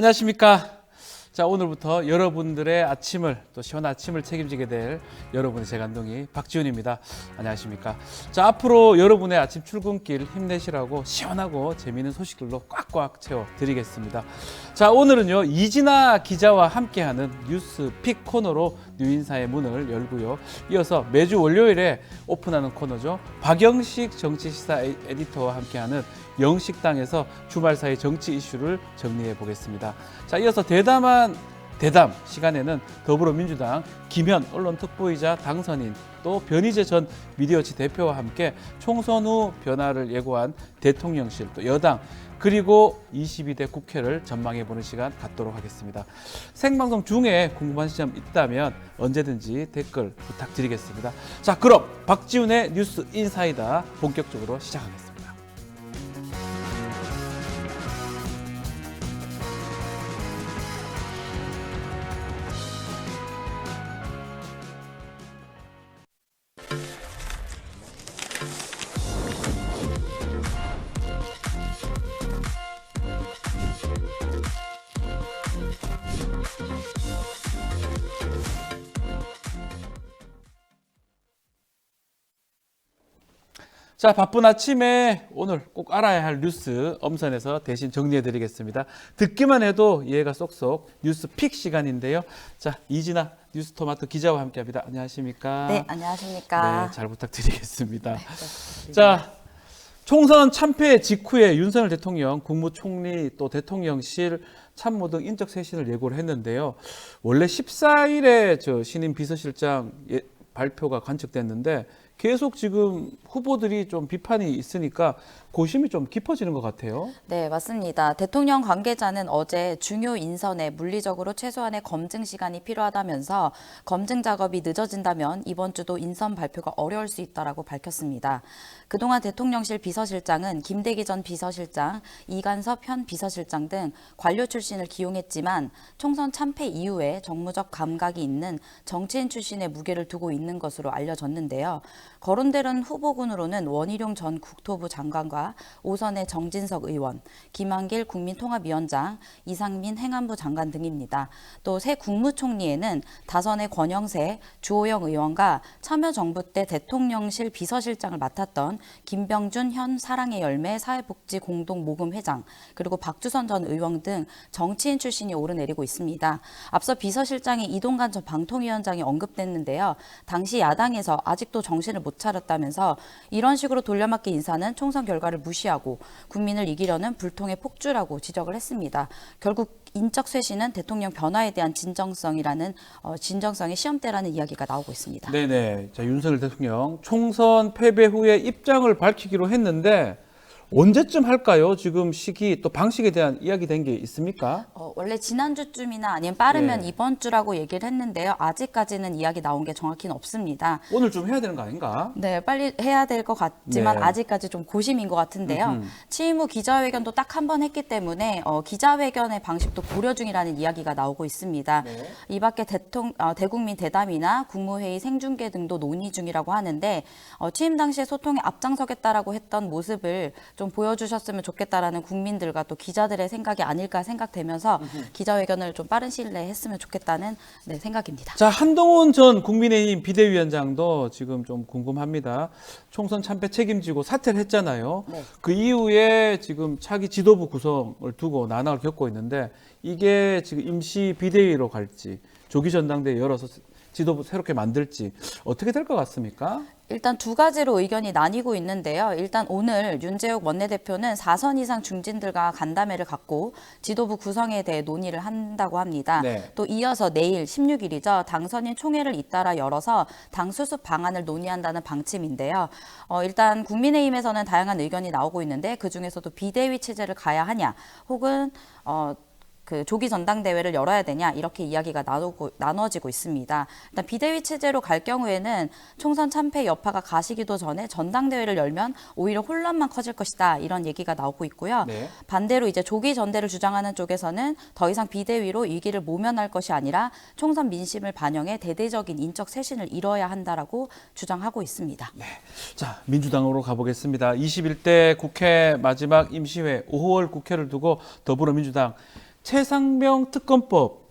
안녕하십니까. 자, 오늘부터 여러분들의 아침을, 또 시원한 아침을 책임지게 될 여러분의 재간둥이 박지훈입니다. 안녕하십니까. 자, 앞으로 여러분의 아침 출근길 힘내시라고 시원하고 재미있는 소식들로 꽉꽉 채워드리겠습니다. 자, 오늘은요, 이진아 기자와 함께하는 뉴스픽 코너로 뉴인사의 문을 열고요. 이어서 매주 월요일에 오픈하는 코너죠. 박영식 정치시사 에디터와 함께하는 영식당에서 주말 사이 정치 이슈를 정리해 보겠습니다. 자, 이어서 대담 시간에는 더불어민주당 김현 언론특보이자 당선인 또 변희재 전 미디어치 대표와 함께 총선 후 변화를 예고한 대통령실 또 여당 그리고 22대 국회를 전망해보는 시간 갖도록 하겠습니다. 생방송 중에 궁금한 지점 있다면 언제든지 댓글 부탁드리겠습니다. 자, 그럼 박지훈의 뉴스 인사이다 본격적으로 시작하겠습니다. 자, 바쁜 아침에 오늘 꼭 알아야 할 뉴스 엄선해서 대신 정리해드리겠습니다. 듣기만 해도 이해가 쏙쏙 뉴스픽 시간인데요. 자, 이진아 뉴스토마토 기자와 함께합니다. 안녕하십니까? 네, 안녕하십니까? 네, 잘 부탁드리겠습니다. 자, 총선 참패 직후에 윤석열 대통령, 국무총리 또 대통령실 참모 등 인적 쇄신을 예고를 했는데요. 원래 14일에 저 신임 비서실장 발표가 관측됐는데 계속 지금 후보들이 좀 비판이 있으니까 고심이 좀 깊어지는 것 같아요. 네, 맞습니다. 대통령 관계자는 어제 중요 인선에 물리적으로 최소한의 검증 시간이 필요하다면서 검증 작업이 늦어진다면 이번 주도 인선 발표가 어려울 수 있다라고 밝혔습니다. 그동안 대통령실 비서실장은 김대기 전 비서실장, 이간섭 현 비서실장 등 관료 출신을 기용했지만 총선 참패 이후에 정무적 감각이 있는 정치인 출신의 무게를 두고 있는 것으로 알려졌는데요. 거론되는 후보군으로는 원희룡 전 국토부 장관과 오선의 정진석 의원, 김한길 국민통합위원장, 이상민 행안부 장관 등입니다. 또 새 국무총리에는 다선의 권영세, 주호영 의원과 참여정부 때 대통령실 비서실장을 맡았던 김병준 현 사랑의 열매 사회복지공동모금회장, 그리고 박주선 전 의원 등 정치인 출신이 오르내리고 있습니다. 앞서 비서실장이 이동관 전 방통위원장이 언급됐는데요. 당시 야당에서 아직도 정신을 못 차렸다면서 이런 식으로 돌려막기 인사는 총선 결과를 무시하고 국민을 이기려는 불통의 폭주라고 지적을 했습니다. 결국 인적 쇄신은 대통령 변화에 대한 진정성의 시험대라는 이야기가 나오고 있습니다. 네네. 자, 윤석열 대통령 총선 패배 후에 입장을 밝히기로 했는데 언제쯤 할까요? 지금 시기 또 방식에 대한 이야기 된 게 있습니까? 원래 지난주쯤이나 아니면 빠르면 네. 이번 주라고 얘기를 했는데요. 아직까지는 이야기 나온 게 정확히는 없습니다. 오늘 좀 해야 되는 거 아닌가? 네, 빨리 해야 될 것 같지만 네. 아직까지 좀 고심인 것 같은데요. 취임 후 기자회견도 딱 한 번 했기 때문에 기자회견의 방식도 고려 중이라는 이야기가 나오고 있습니다. 네. 이 밖에 대국민 대담이나 국무회의 생중계 등도 논의 중이라고 하는데 취임 당시에 소통에 앞장서겠다라고 했던 모습을 좀 보여주셨으면 좋겠다라는 국민들과 또 기자들의 생각이 아닐까 생각되면서 기자회견을 좀 빠른 시일 내에 했으면 좋겠다는 생각입니다. 자, 한동훈 전 국민의힘 비대위원장도 지금 좀 궁금합니다. 총선 참패 책임지고 사퇴를 했잖아요. 네. 그 이후에 지금 차기 지도부 구성을 두고 난항을 겪고 있는데 이게 지금 임시 비대위로 갈지 조기 전당대회 열어서 지도부 새롭게 만들지 어떻게 될 것 같습니까? 일단 두 가지로 의견이 나뉘고 있는데요. 일단 오늘 윤재욱 원내대표는 4선 이상 중진들과 간담회를 갖고 지도부 구성에 대해 논의를 한다고 합니다. 네. 또 이어서 내일 16일이죠. 당선인 총회를 잇따라 열어서 당 수습 방안을 논의한다는 방침인데요. 일단 국민의힘에서는 다양한 의견이 나오고 있는데 그중에서도 비대위 체제를 가야 하냐 혹은 그 조기 전당대회를 열어야 되냐 이렇게 이야기가 나눠지고 있습니다. 일단 비대위 체제로 갈 경우에는 총선 참패 여파가 가시기도 전에 전당대회를 열면 오히려 혼란만 커질 것이다 이런 얘기가 나오고 있고요. 네. 반대로 이제 조기 전대를 주장하는 쪽에서는 더 이상 비대위로 위기를 모면할 것이 아니라 총선 민심을 반영해 대대적인 인적 쇄신을 이뤄야 한다라고 주장하고 있습니다. 네. 자, 민주당으로 가보겠습니다. 21대 국회 마지막 임시회 5월 국회를 두고 더불어민주당 최상병 특검법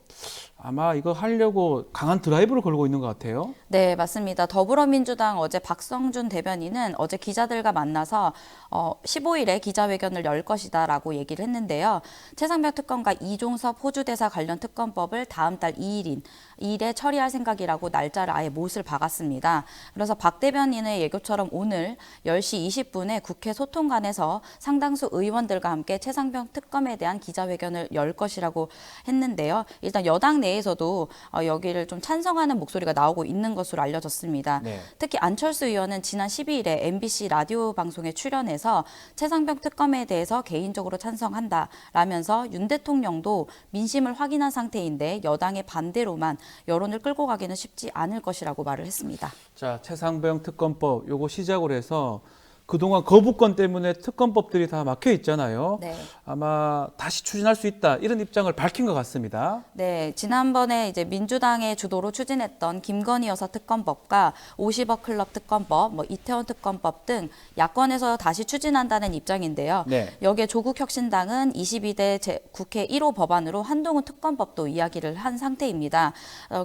아마 이거 하려고 강한 드라이브를 걸고 있는 것 같아요. 네, 맞습니다. 더불어민주당 어제 박성준 대변인은 어제 기자들과 만나서 15일에 기자회견을 열 것이다라고 얘기를 했는데요. 최상병 특검과 이종섭 호주대사 관련 특검법을 다음 달 2일에 처리할 생각이라고 날짜를 아예 못을 박았습니다. 그래서 박 대변인의 예고처럼 오늘 10시 20분에 국회 소통관에서 상당수 의원들과 함께 최상병 특검에 대한 기자회견을 열 것이라고 했는데요. 일단 여당 내에서도 여기를 좀 찬성하는 목소리가 나오고 있는 것으로 알려졌습니다. 네. 특히 안철수 의원은 지난 12일에 MBC 라디오 방송에 출연해서 최상병 특검에 대해서 개인적으로 찬성한다라면서 윤 대통령도 민심을 확인한 상태인데 여당의 반대로만 여론을 끌고 가기는 쉽지 않을 것이라고 말을 했습니다. 자, 최상병 특검법 요거 시작으로 해서 그동안 거부권 때문에 특검법들이 다 막혀 있잖아요. 네. 아마 다시 추진할 수 있다 이런 입장을 밝힌 것 같습니다. 네, 지난번에 이제 민주당의 주도로 추진했던 김건희 여사 특검법과 50억 클럽 특검법, 이태원 특검법 등 야권에서 다시 추진한다는 입장인데요. 네. 여기에 조국혁신당은 22대 국회 1호 법안으로 한동훈 특검법도 이야기를 한 상태입니다.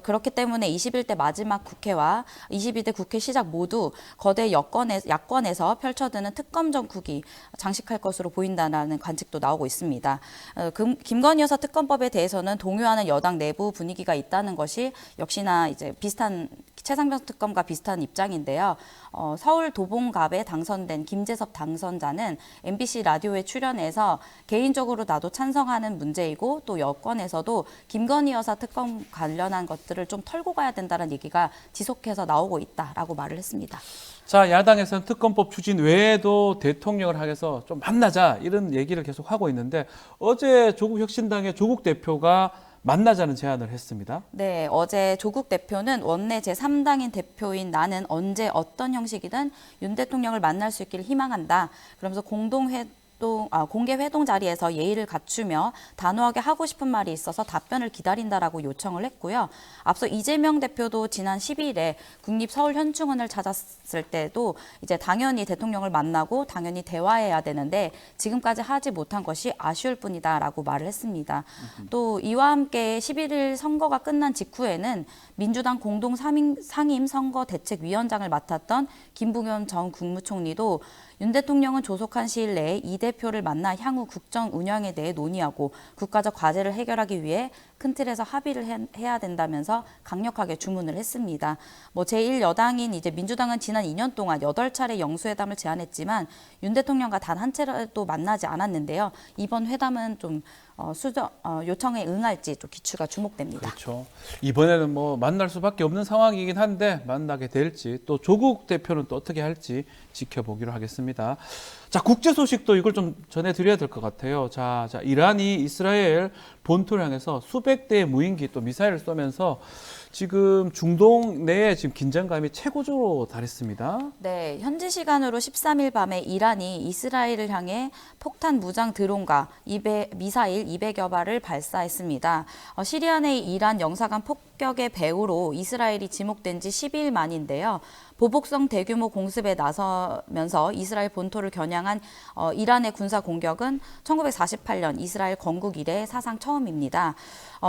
그렇기 때문에 21대 마지막 국회와 22대 국회 시작 모두 거대 야권에서 펼쳐드는 특검 정국이 장식할 것으로 보인다는 관측도 나오고 있습니다. 김건희 여사 특검법에 대해서는 동요하는 여당 내부 분위기가 있다는 것이 역시나 이제 비슷한 최상병 특검과 비슷한 입장인데요. 서울 도봉갑에 당선된 김재섭 당선자는 MBC 라디오에 출연해서 개인적으로 나도 찬성하는 문제이고 또 여권에서도 김건희 여사 특검 관련한 것들을 좀 털고 가야 된다는 얘기가 지속해서 나오고 있다라고 말을 했습니다. 자, 야당에서는 특검법 추진 외에도 대통령을 향해서 좀 만나자 이런 얘기를 계속 하고 있는데 어제 조국 혁신당의 조국 대표가 만나자는 제안을 했습니다. 네, 어제 조국 대표는 원내 제3당인 대표인 나는 언제 어떤 형식이든 윤 대통령을 만날 수 있기를 희망한다. 그러면서 공개 회동 자리에서 예의를 갖추며 단호하게 하고 싶은 말이 있어서 답변을 기다린다라고 요청을 했고요. 앞서 이재명 대표도 지난 12일에 국립서울현충원을 찾았을 때도 이제 당연히 대통령을 만나고 당연히 대화해야 되는데 지금까지 하지 못한 것이 아쉬울 뿐이다라고 말을 했습니다. 또 이와 함께 11일 선거가 끝난 직후에는 민주당 공동 상임 선거대책위원장을 맡았던 김부겸 전 국무총리도 윤 대통령은 조속한 시일 내에 이 대표를 만나 향후 국정 운영에 대해 논의하고 국가적 과제를 해결하기 위해 큰 틀에서 합의를 해야 된다면서 강력하게 주문을 했습니다. 제1여당인 이제 민주당은 지난 2년 동안 8차례 영수회담을 제안했지만 윤 대통령과 단 한 차례도 만나지 않았는데요. 이번 회담은 좀 요청에 응할지 좀 기추가 주목됩니다. 그렇죠. 이번에는 만날 수밖에 없는 상황이긴 한데 만나게 될지 또 조국 대표는 또 어떻게 할지 지켜보기로 하겠습니다. 자, 국제 소식도 이걸 좀 전해드려야 될 것 같아요. 자, 이란이 이스라엘 본토를 향해서 수백 대의 무인기 또 미사일을 쏘면서 지금 중동 내에 지금 긴장감이 최고조로 달했습니다. 네, 현지 시간으로 13일 밤에 이란이 이스라엘을 향해 폭탄 무장 드론과 미사일 200여 발을 발사했습니다. 시리아 내 이란 영사관 폭격의 배후로 이스라엘이 지목된 지 12일 만인데요. 보복성 대규모 공습에 나서면서 이스라엘 본토를 겨냥한 이란의 군사 공격은 1948년 이스라엘 건국 이래 사상 처음입니다.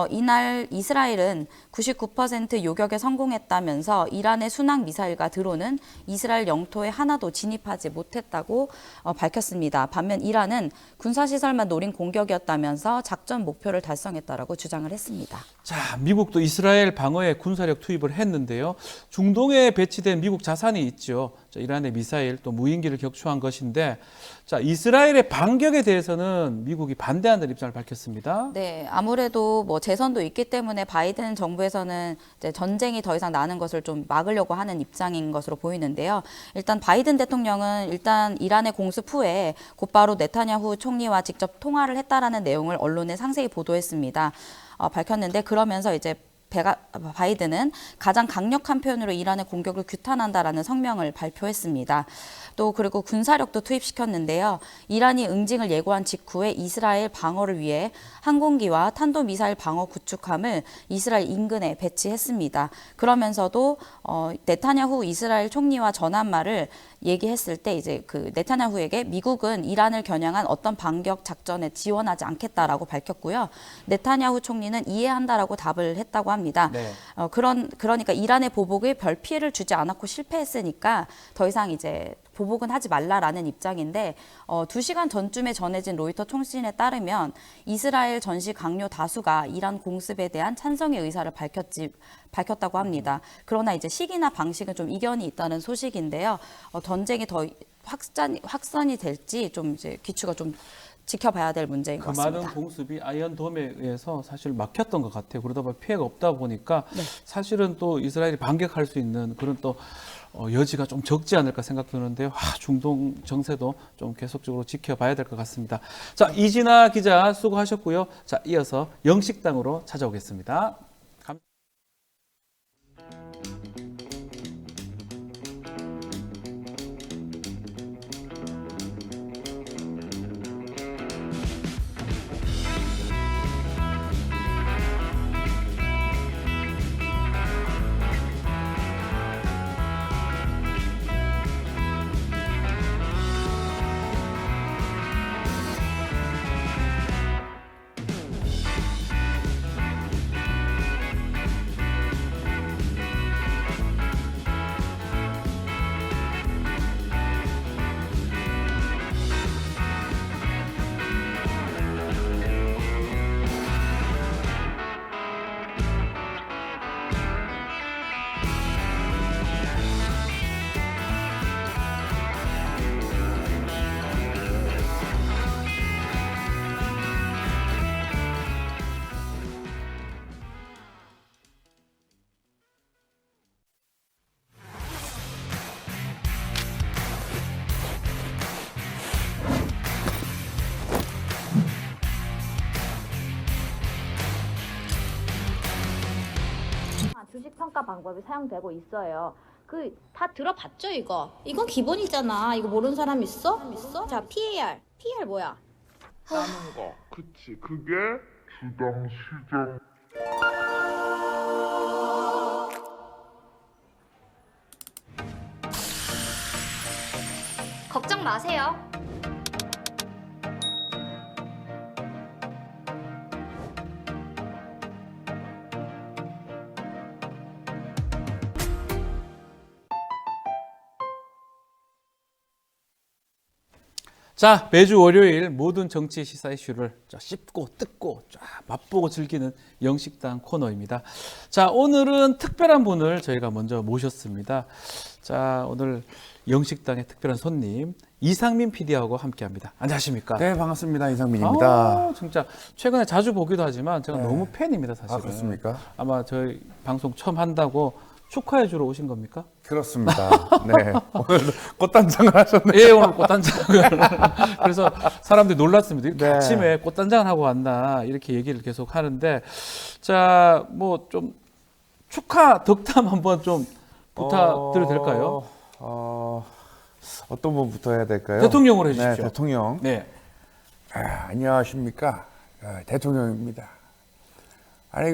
이날 이스라엘은 99% 요격에 성공했다면서 이란의 순항 미사일과 드론은 이스라엘 영토에 하나도 진입하지 못했다고 밝혔습니다. 반면 이란은 군사시설만 노린 공격이었다면서 작전 목표를 달성했다라고 주장을 했습니다. 자, 미국도 이스라엘 방어에 군사력 투입을 했는데요. 중동에 배치된 미국 자산이 있죠. 이란의 미사일 또 무인기를 격추한 것인데, 자, 이스라엘의 반격에 대해서는 미국이 반대한다는 입장을 밝혔습니다. 네, 아무래도 재선도 있기 때문에 바이든 정부에서는 이제 전쟁이 더 이상 나는 것을 좀 막으려고 하는 입장인 것으로 보이는데요. 일단 바이든 대통령은 이란의 공습 후에 곧바로 네타냐후 총리와 직접 통화를 했다라는 내용을 언론에 상세히 보도했습니다. 밝혔는데 그러면서 이제 바이든은 가장 강력한 표현으로 이란의 공격을 규탄한다라는 성명을 발표했습니다. 또 그리고 군사력도 투입시켰는데요. 이란이 응징을 예고한 직후에 이스라엘 방어를 위해 항공기와 탄도미사일 방어 구축함을 이스라엘 인근에 배치했습니다. 그러면서도 네타냐후 이스라엘 총리와 전환말을 얘기했을 때 이제 그 네타냐후에게 미국은 이란을 겨냥한 어떤 반격 작전에 지원하지 않겠다라고 밝혔고요. 네타냐후 총리는 이해한다라고 답을 했다고 합니다. 네. 그러니까 이란의 보복에 별 피해를 주지 않았고 실패했으니까 더 이상 이제 보복은 하지 말라라는 입장인데 2시간 전쯤에 전해진 로이터 통신에 따르면 이스라엘 전시 강요 다수가 이란 공습에 대한 찬성의 의사를 밝혔다고 합니다. 그러나 이제 시기나 방식은 좀 이견이 있다는 소식인데요. 전쟁이 더 확산이 될지 좀 이제 귀추가 좀 지켜봐야 될 문제인 것 같습니다. 많은 공습이 아이언돔에 의해서 사실 막혔던 것 같아요. 그러다 보니 피해가 없다 보니까 사실은 또 이스라엘이 반격할 수 있는 그런 또 여지가 좀 적지 않을까 생각드는데요. 중동 정세도 좀 계속적으로 지켜봐야 될 것 같습니다. 자, 이진아 기자 수고하셨고요. 자, 이어서 영식당으로 찾아오겠습니다. 주식 평가 방법이 사용되고 있어요. 그 다 들어봤죠 이거? 이건 기본이잖아. 이거 모르는 사람 있어? 자, PAR 뭐야? 나는 거. 그치. 그게 주당 시장. 걱정 마세요. 자, 매주 월요일 모든 정치 시사 이슈를 씹고 뜯고 쫙 맛보고 즐기는 영식당 코너입니다. 자, 오늘은 특별한 분을 저희가 먼저 모셨습니다. 자, 오늘 영식당의 특별한 손님 이상민 PD하고 함께합니다. 안녕하십니까? 네, 반갑습니다. 이상민입니다. 진짜 최근에 자주 보기도 하지만 제가 너무 팬입니다, 사실은. 그렇습니까? 아마 저희 방송 처음 한다고 축하해 주러 오신 겁니까? 그렇습니다. 네. 오늘 꽃단장을 하셨네요. 예, 오늘 꽃단장을. 그래서 사람들이 놀랐습니다. 이렇게 네. 아침에 꽃단장을 하고 왔나 이렇게 얘기를 계속 하는데, 자, 뭐 좀 축하 덕담 한번 좀 부탁드려도 될까요? 어떤 분부터 해야 될까요? 대통령으로 해주십시오. 네, 대통령. 네. 안녕하십니까. 대통령입니다. 아니,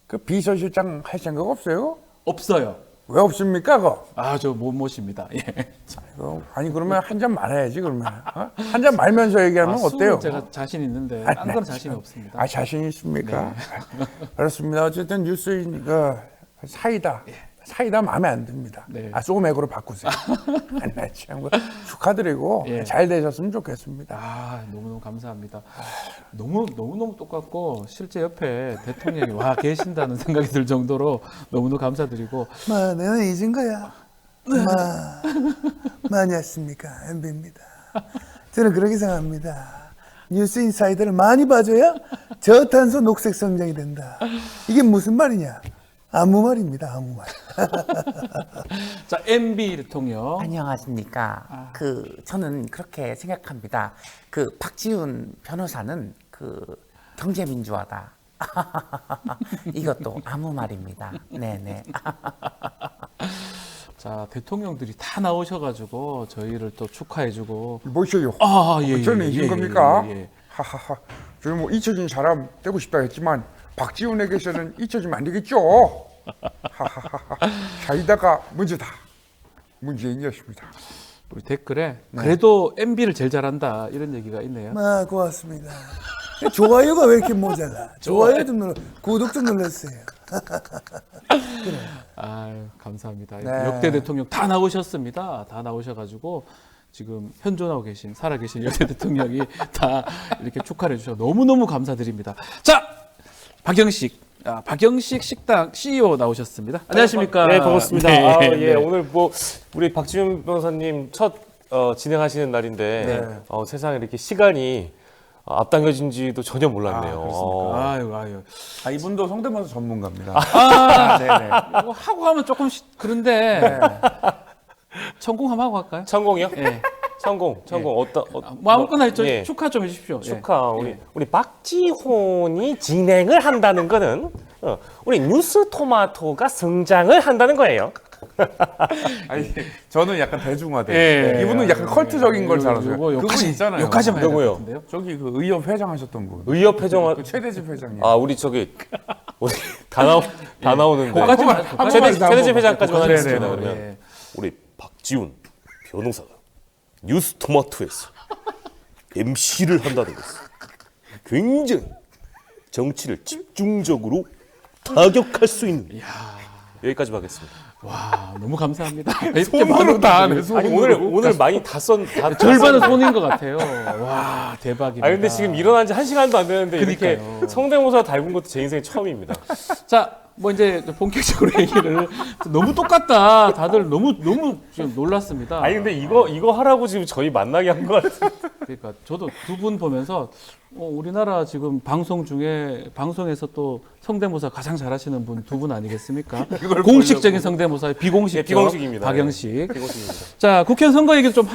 그 비서실장 할 생각 없어요? 없어요. 왜 없습니까, 그거? 저 못 모십니다. 예. 아니, 그러면 한 잔 말아야지, 그러면. 한 잔 말면서 얘기하면 어때요? 술은 제가 자신 있는데, 딴 건 자신이 없습니다. 자신 있습니까? 그렇습니다. 어쨌든 뉴스이니까 사이다 마음에 안 듭니다. 네. 소맥으로 바꾸세요. 참 축하드리고 예. 잘 되셨으면 좋겠습니다. 너무너무 감사합니다. 너무너무 똑같고 실제 옆에 대통령이 와 계신다는 생각이 들 정도로 너무너무 감사드리고, 내가 잊은 거야. 안녕하십니까. MB입니다. 저는 그렇게 생각합니다. 뉴스 인사이드를 많이 봐줘야 저탄소 녹색 성장이 된다. 이게 무슨 말이냐? 아무 말입니다. 아무 말. 자, MB 대통령. 안녕하십니까. 저는 그렇게 생각합니다. 박지훈 변호사는 경제민주화다. 이것도 아무 말입니다. 네네. 자, 대통령들이 다 나오셔가지고 저희를 또 축하해주고. 뭐셔요? 아, 예, 저는 예, 이긴 예, 겁니까? 예, 예. 하하하. 저는 뭐 잊혀진 사람 되고 싶다 했지만 박지훈에게서는 잊혀지면 안 되겠죠. 하하하. 사이다가 문제다. 문재인이었습니다. 우리 댓글에 그래도 MB를 제일 잘한다 이런 얘기가 있네요. 아, 고맙습니다. 좋아요가 왜 이렇게 모자라? 좋아요 좀 눌러, 구독 좀 눌렀어요. 아유, 감사합니다. 네. 역대 대통령 다 나오셨습니다. 다 나오셔가지고 지금 현존하고 계신 살아계신 역대 대통령이 다 이렇게 축하를 해주셔서 너무너무 감사드립니다. 자, 박영식 식당 CEO 나오셨습니다. 안녕하십니까? 네, 반갑습니다. 네, 아, 예, 네. 오늘 뭐 우리 박지훈 변호사님 첫 진행하시는 날인데 네. 세상에 이렇게 시간이 앞당겨진지도 전혀 몰랐네요. 그렇습니까? 아유. 아, 이분도 성대모사 전문가입니다. 네네. 이거 하고 하면 조금 그런데 천공 한번 하고 할까요? 천공이요? 예. 천공. 뭐 아무거나 했죠. 예. 축하 좀 해주십시오. 예. 축하. 우리 박지훈이 진행을 한다는 거는 우리 뉴스 토마토가 성장을 한다는 거예요. 아니, 저는 약간 대중화돼. 예. 이분은 약간 컬트적인 걸 잘하세요. 요거 그분 있잖아요. 욕하시면 될 누구요? 것 같은데요? 저기 그 의협 회장 하셨던 분. 의협 회장을 그 최대집 회장님. 우리 다 나오는데 거기까지만 최대집 회장까지만 하겠습니다. 네, 그러면 네. 우리 박지훈 변호사가 뉴스 토마토에서 MC를 한다는 것은 굉장히 정치를 집중적으로 타격할 수 있는 여기까지 하겠습니다. 와, 너무 감사합니다. 손으로 다 하네. 아니 오늘 많이 다 절반은 손인 것 같아요. 와, 대박입니다. 근데 지금 일어난 지 1시간도 안 되는데 이렇게 그러니까요. 성대모사 달군 것도 제 인생 처음입니다. 자, 뭐 이제 본격적으로 얘기를 너무 똑같다. 다들 너무 지금 놀랐습니다. 아니 근데 이거 하라고 지금 저희 만나게 한 것 같아요. 그러니까 저도 두 분 보면서 우리나라 지금 방송 중에 방송에서 또 성대모사 가장 잘하시는 분 두 분 아니겠습니까? 공식적인 성대모사, 비공식, 비공식입니다. 박영식. 비공식입니다. 자, 국회의원 선거 얘기를 좀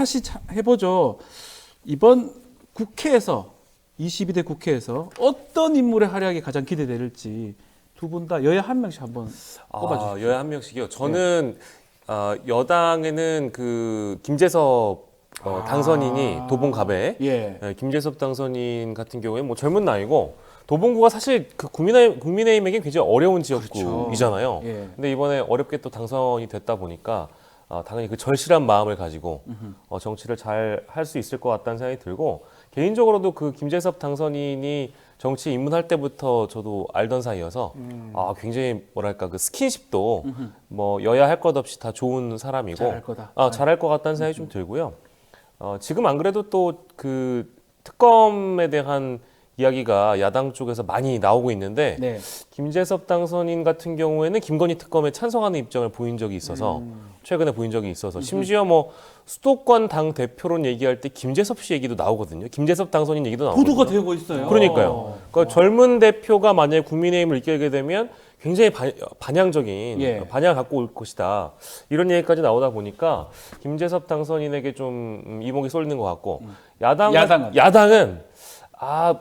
해보죠. 이번 국회에서 22대 국회에서 어떤 인물의 활약이 가장 기대될지 두 분 다 여야 한 명씩 한번 꼽아주세요. 여야 한 명씩이요. 저는 여당에는 그 김재섭 당선인이 도봉갑에 예. 김재섭 당선인 같은 경우에 뭐 젊은 나이고 도봉구가 사실 그 국민의힘에게 굉장히 어려운 지역구이잖아요. 그렇죠. 예. 근데 이번에 어렵게 또 당선이 됐다 보니까 당연히 그 절실한 마음을 가지고 정치를 잘 할 수 있을 것 같다는 생각이 들고 개인적으로도 그 김재섭 당선인이 정치에 입문할 때부터 저도 알던 사이여서 굉장히 뭐랄까 그 스킨십도 뭐 여야 할 것 없이 다 좋은 사람이고 잘할 거다. 잘할 것 같다는 생각이 좀 들고요. 지금 안 그래도 또 그 특검에 대한 이야기가 야당 쪽에서 많이 나오고 있는데 네. 김재섭 당선인 같은 경우에는 김건희 특검에 찬성하는 입장을 보인 적이 있어서 최근에 보인 적이 있어서 심지어 뭐 수도권 당 대표론 얘기할 때 김재섭 씨 얘기도 나오거든요. 김재섭 당선인 얘기도 나오거든요. 보도가 되고 있어요. 그러니까요. 그러니까 젊은 대표가 만약에 국민의힘을 이끌게 되면 굉장히 반향적인 예. 반향을 갖고 올 것이다. 이런 얘기까지 나오다 보니까 김재섭 당선인에게 좀 이목이 쏠리는 것 같고 야당은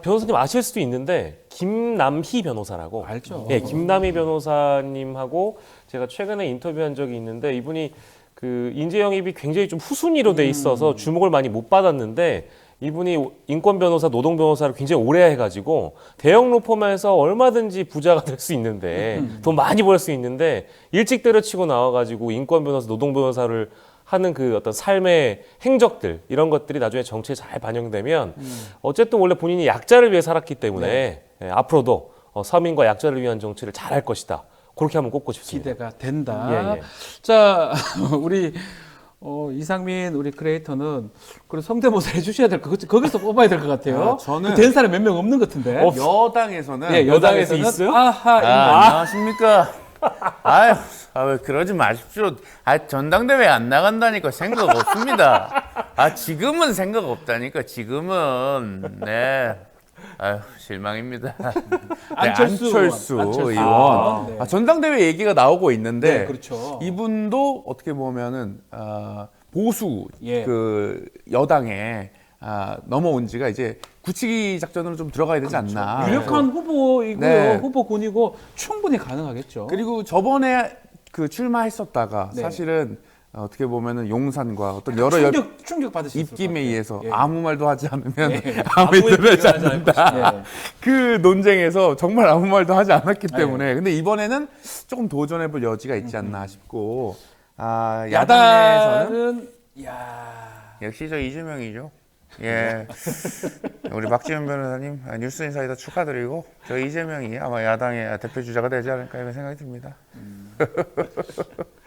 변호사님 아실 수도 있는데 김남희 변호사라고 알죠. 예, 김남희 변호사님하고 제가 최근에 인터뷰한 적이 있는데 이분이 그 인재 영입이 굉장히 좀 후순위로 돼 있어서 주목을 많이 못 받았는데 이분이 인권 변호사, 노동 변호사를 굉장히 오래 해가지고 대형 로펌에서 얼마든지 부자가 될 수 있는데 돈 많이 벌 수 있는데 일찍 때려치고 나와가지고 인권 변호사, 노동 변호사를 하는 그 어떤 삶의 행적들 이런 것들이 나중에 정치에 잘 반영되면 어쨌든 원래 본인이 약자를 위해 살았기 때문에 앞으로도 서민과 약자를 위한 정치를 잘 할 것이다. 그렇게 한번 꼽고 싶습니다. 기대가 된다. 예. 자, 우리 이상민 우리 크리에이터는 그런 성대모사 해주셔야 될 것 같아요. 거기서 뽑아야 될 것 같아요. 저는 된 사람 몇 명 없는 것 같은데. 여당에서는 예, 여당에서 여당에서는 있어요? 안녕하십니까. 아유, 왜 그러지 마십시오. 전당대회 안 나간다니까 생각 없습니다. 지금은 생각 없다니까, 지금은. 네. 아유, 실망입니다. 안철수 안철수. 의원. 네. 전당대회 얘기가 나오고 있는데 네, 그렇죠. 이분도 어떻게 보면은 보수 예. 그 여당에 넘어온 지가 이제 굳히기 작전으로 좀 들어가야 되지 않나. 유력한 후보이고요. 네. 후보군이고 충분히 가능하겠죠. 그리고 저번에 그 출마했었다가 네. 사실은 어떻게 보면은 용산과 어떤 여러 충격 받으실 입김에 의해서 예. 아무 말도 하지 않으면 아무 아무 일도 하지 얘기도 하지 않는다. 네. 그 논쟁에서 정말 아무 말도 하지 않았기 네. 때문에 근데 이번에는 조금 도전해볼 여지가 있지 않나 싶고 야당에서는 야당은 역시 저 이재명이죠. 예, 우리 박지원 변호사님 뉴스인사이더 축하드리고 저 이재명이 아마 야당의 대표 주자가 되지 않을까 이런 생각이 듭니다.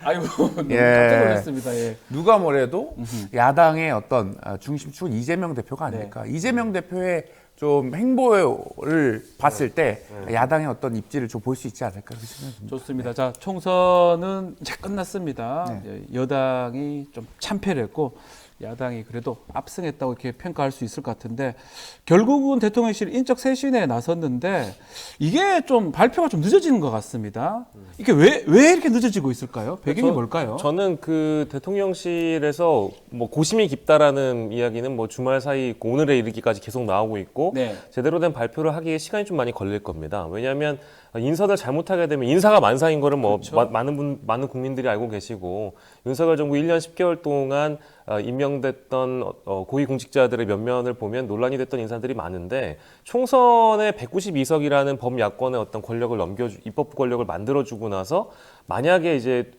아이고 너무 예. 깜짝 놀랐습니다. 예. 누가 뭐래도 야당의 어떤 중심축은 이재명 대표가 아닐까. 이재명 대표의 좀 행보를 봤을 때 야당의 어떤 입지를 좀 볼 수 있지 않을까 그렇게 생각합니다. 좋습니다. 자, 총선은 이제 끝났습니다. 이제 여당이 좀 참패를 했고 야당이 그래도 압승했다고 이렇게 평가할 수 있을 것 같은데 결국은 대통령실 인적 쇄신에 나섰는데 이게 좀 발표가 좀 늦어지는 것 같습니다. 이게 왜 이렇게 늦어지고 있을까요? 배경이 뭘까요? 저는 그 대통령실에서 뭐 고심이 깊다라는 이야기는 뭐 주말 사이 있고 오늘에 이르기까지 계속 나오고 있고 네. 제대로 된 발표를 하기에 시간이 좀 많이 걸릴 겁니다. 왜냐하면 인선을 잘못하게 되면 인사가 만사인 거를 뭐 많은 국민들이 알고 계시고 윤석열 정부 1년 10개월 동안 임명됐던 고위공직자들의 면면을 보면 논란이 됐던 인사들이 많은데 총선에 192석이라는 범야권의 어떤 권력을 입법부 권력을 만들어주고 나서 만약에 이제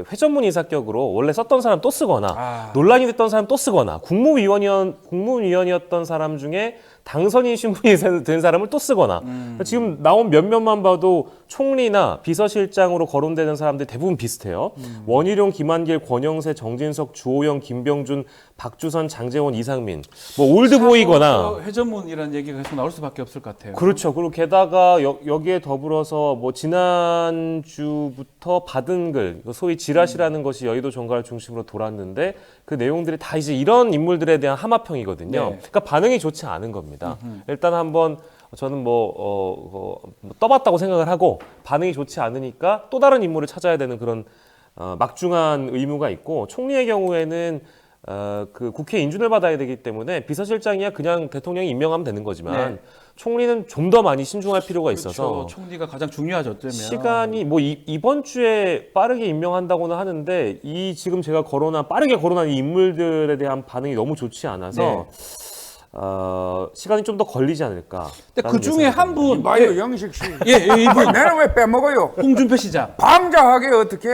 회전문 인사격으로 원래 썼던 사람 또 쓰거나 논란이 됐던 사람 또 쓰거나 국무위원이었던 사람 중에 당선인 신분이 된 사람을 또 쓰거나 지금 나온 면면만 봐도 총리나 비서실장으로 거론되는 사람들이 대부분 비슷해요. 원희룡, 김한길, 권영세, 정진석, 주호영, 김병준, 박주선, 장재원, 이상민 뭐 올드보이거나 회전문이라는 얘기가 계속 나올 수밖에 없을 것 같아요. 그렇죠. 그리고 게다가 여기에 더불어서 뭐 지난주부터 받은 글, 소위 지라시라는 것이 여의도 정가를 중심으로 돌았는데 그 내용들이 다 이제 이런 인물들에 대한 함화평이거든요. 네. 그러니까 반응이 좋지 않은 겁니다. 일단 한번 저는 떠봤다고 생각을 하고 반응이 좋지 않으니까 또 다른 인물을 찾아야 되는 그런 막중한 의무가 있고 총리의 경우에는 그 국회 인준을 받아야 되기 때문에 비서실장이야 그냥 대통령이 임명하면 되는 거지만 총리는 좀 더 많이 신중할 필요가 있어서 그렇죠. 총리가 가장 중요하죠. 어쩌면. 시간이 뭐 이번 주에 빠르게 임명한다고는 하는데 이 지금 제가 빠르게 거론한 이 인물들에 대한 반응이 너무 좋지 않아서 시간이 좀 더 걸리지 않을까. 근데 그 중에 한 분, 봐요 영식 씨. 이분 내는 왜 빼먹어요? 홍준표 시장. 방자하게 어떻게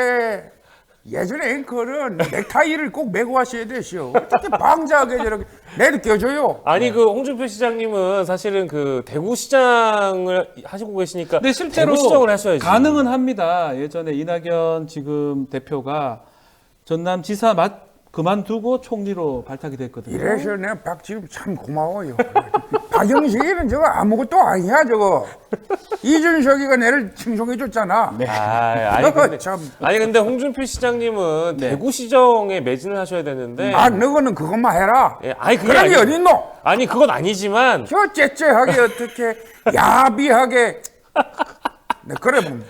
예전에 앵커는 넥타이를 꼭 메고 하셔야 되시오. 어떻게 방자하게 저렇게 내를 껴줘요? 아니 그 홍준표 시장님은 사실은 그 대구시장을 하시고 계시니까 근데 실제로 대구시장을 하셔야지. 가능은 합니다. 예전에 이낙연 지금 대표가 전남지사 그만두고 총리로 발탁이 됐거든요. 이래서 내가 박지훈 참 고마워요. 박영식이는 저거 아무것도 아니야 저거. 이준석이가 내를 칭송해줬잖아. 아니 근데 홍준표 시장님은 대구시정에 매진을 하셔야 되는데. 너거는 그것만 해라. 그런 게 어딨노? 아니 그건 아니지만. 저 째째하게 어떻게 야비하게. 네, 그래 봅니다.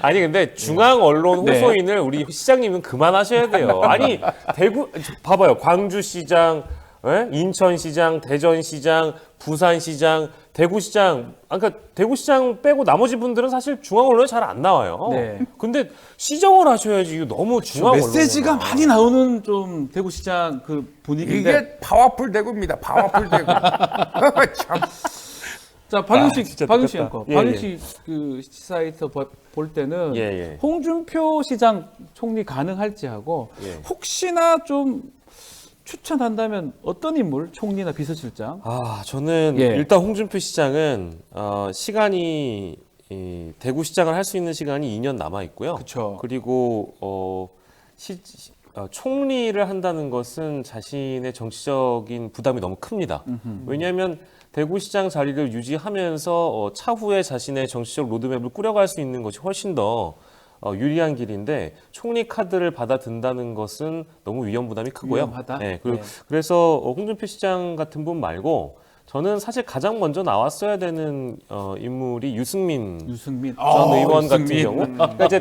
아니 근데 중앙 언론 호소인을 우리 시장님은 그만하셔야 돼요. 아니 봐봐요. 광주시장, 인천시장, 대전시장, 부산시장, 대구시장. 그러니까 대구시장 빼고 나머지 분들은 사실 중앙 언론에 잘 안 나와요. 근데 시정을 하셔야지. 이거 너무 중앙 언론. 메시지가 많이 나오는 좀 대구시장 그 분위기인데. 이게 파워풀 대구입니다. 파워풀 대구. 참. 자, 박윤식 앵커. 박윤식 그 사이트 볼 때는 홍준표 시장 총리 가능할지 하고 혹시나 좀 추천한다면 어떤 인물? 총리나 비서실장? 저는 일단 홍준표 시장은 시간이 대구시장을 할 수 있는 시간이 2년 남아 있고요. 그쵸. 그리고 총리를 한다는 것은 자신의 정치적인 부담이 너무 큽니다. 왜냐하면 대구시장 자리를 유지하면서 차후에 자신의 정치적 로드맵을 꾸려갈 수 있는 것이 훨씬 더 유리한 길인데 총리 카드를 받아든다는 것은 너무 위험 부담이 크고요. 위험하다. 그래서 홍준표 시장 같은 분 말고 저는 사실 가장 먼저 나왔어야 되는 인물이 유승민 유승민 전 의원 같은 유승민. 경우, 그러니까 이제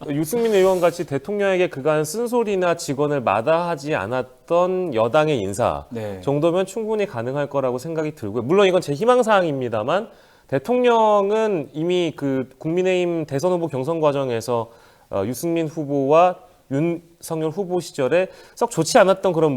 유승민 의원 같이 대통령에게 그간 쓴소리나 직원을 마다하지 않았던 여당의 인사 네. 정도면 충분히 가능할 거라고 생각이 들고요. 물론 이건 제 희망사항입니다만 대통령은 이미 그 국민의힘 대선 후보 경선 과정에서 유승민 후보와 윤석열 후보 시절에 썩 좋지 않았던 그런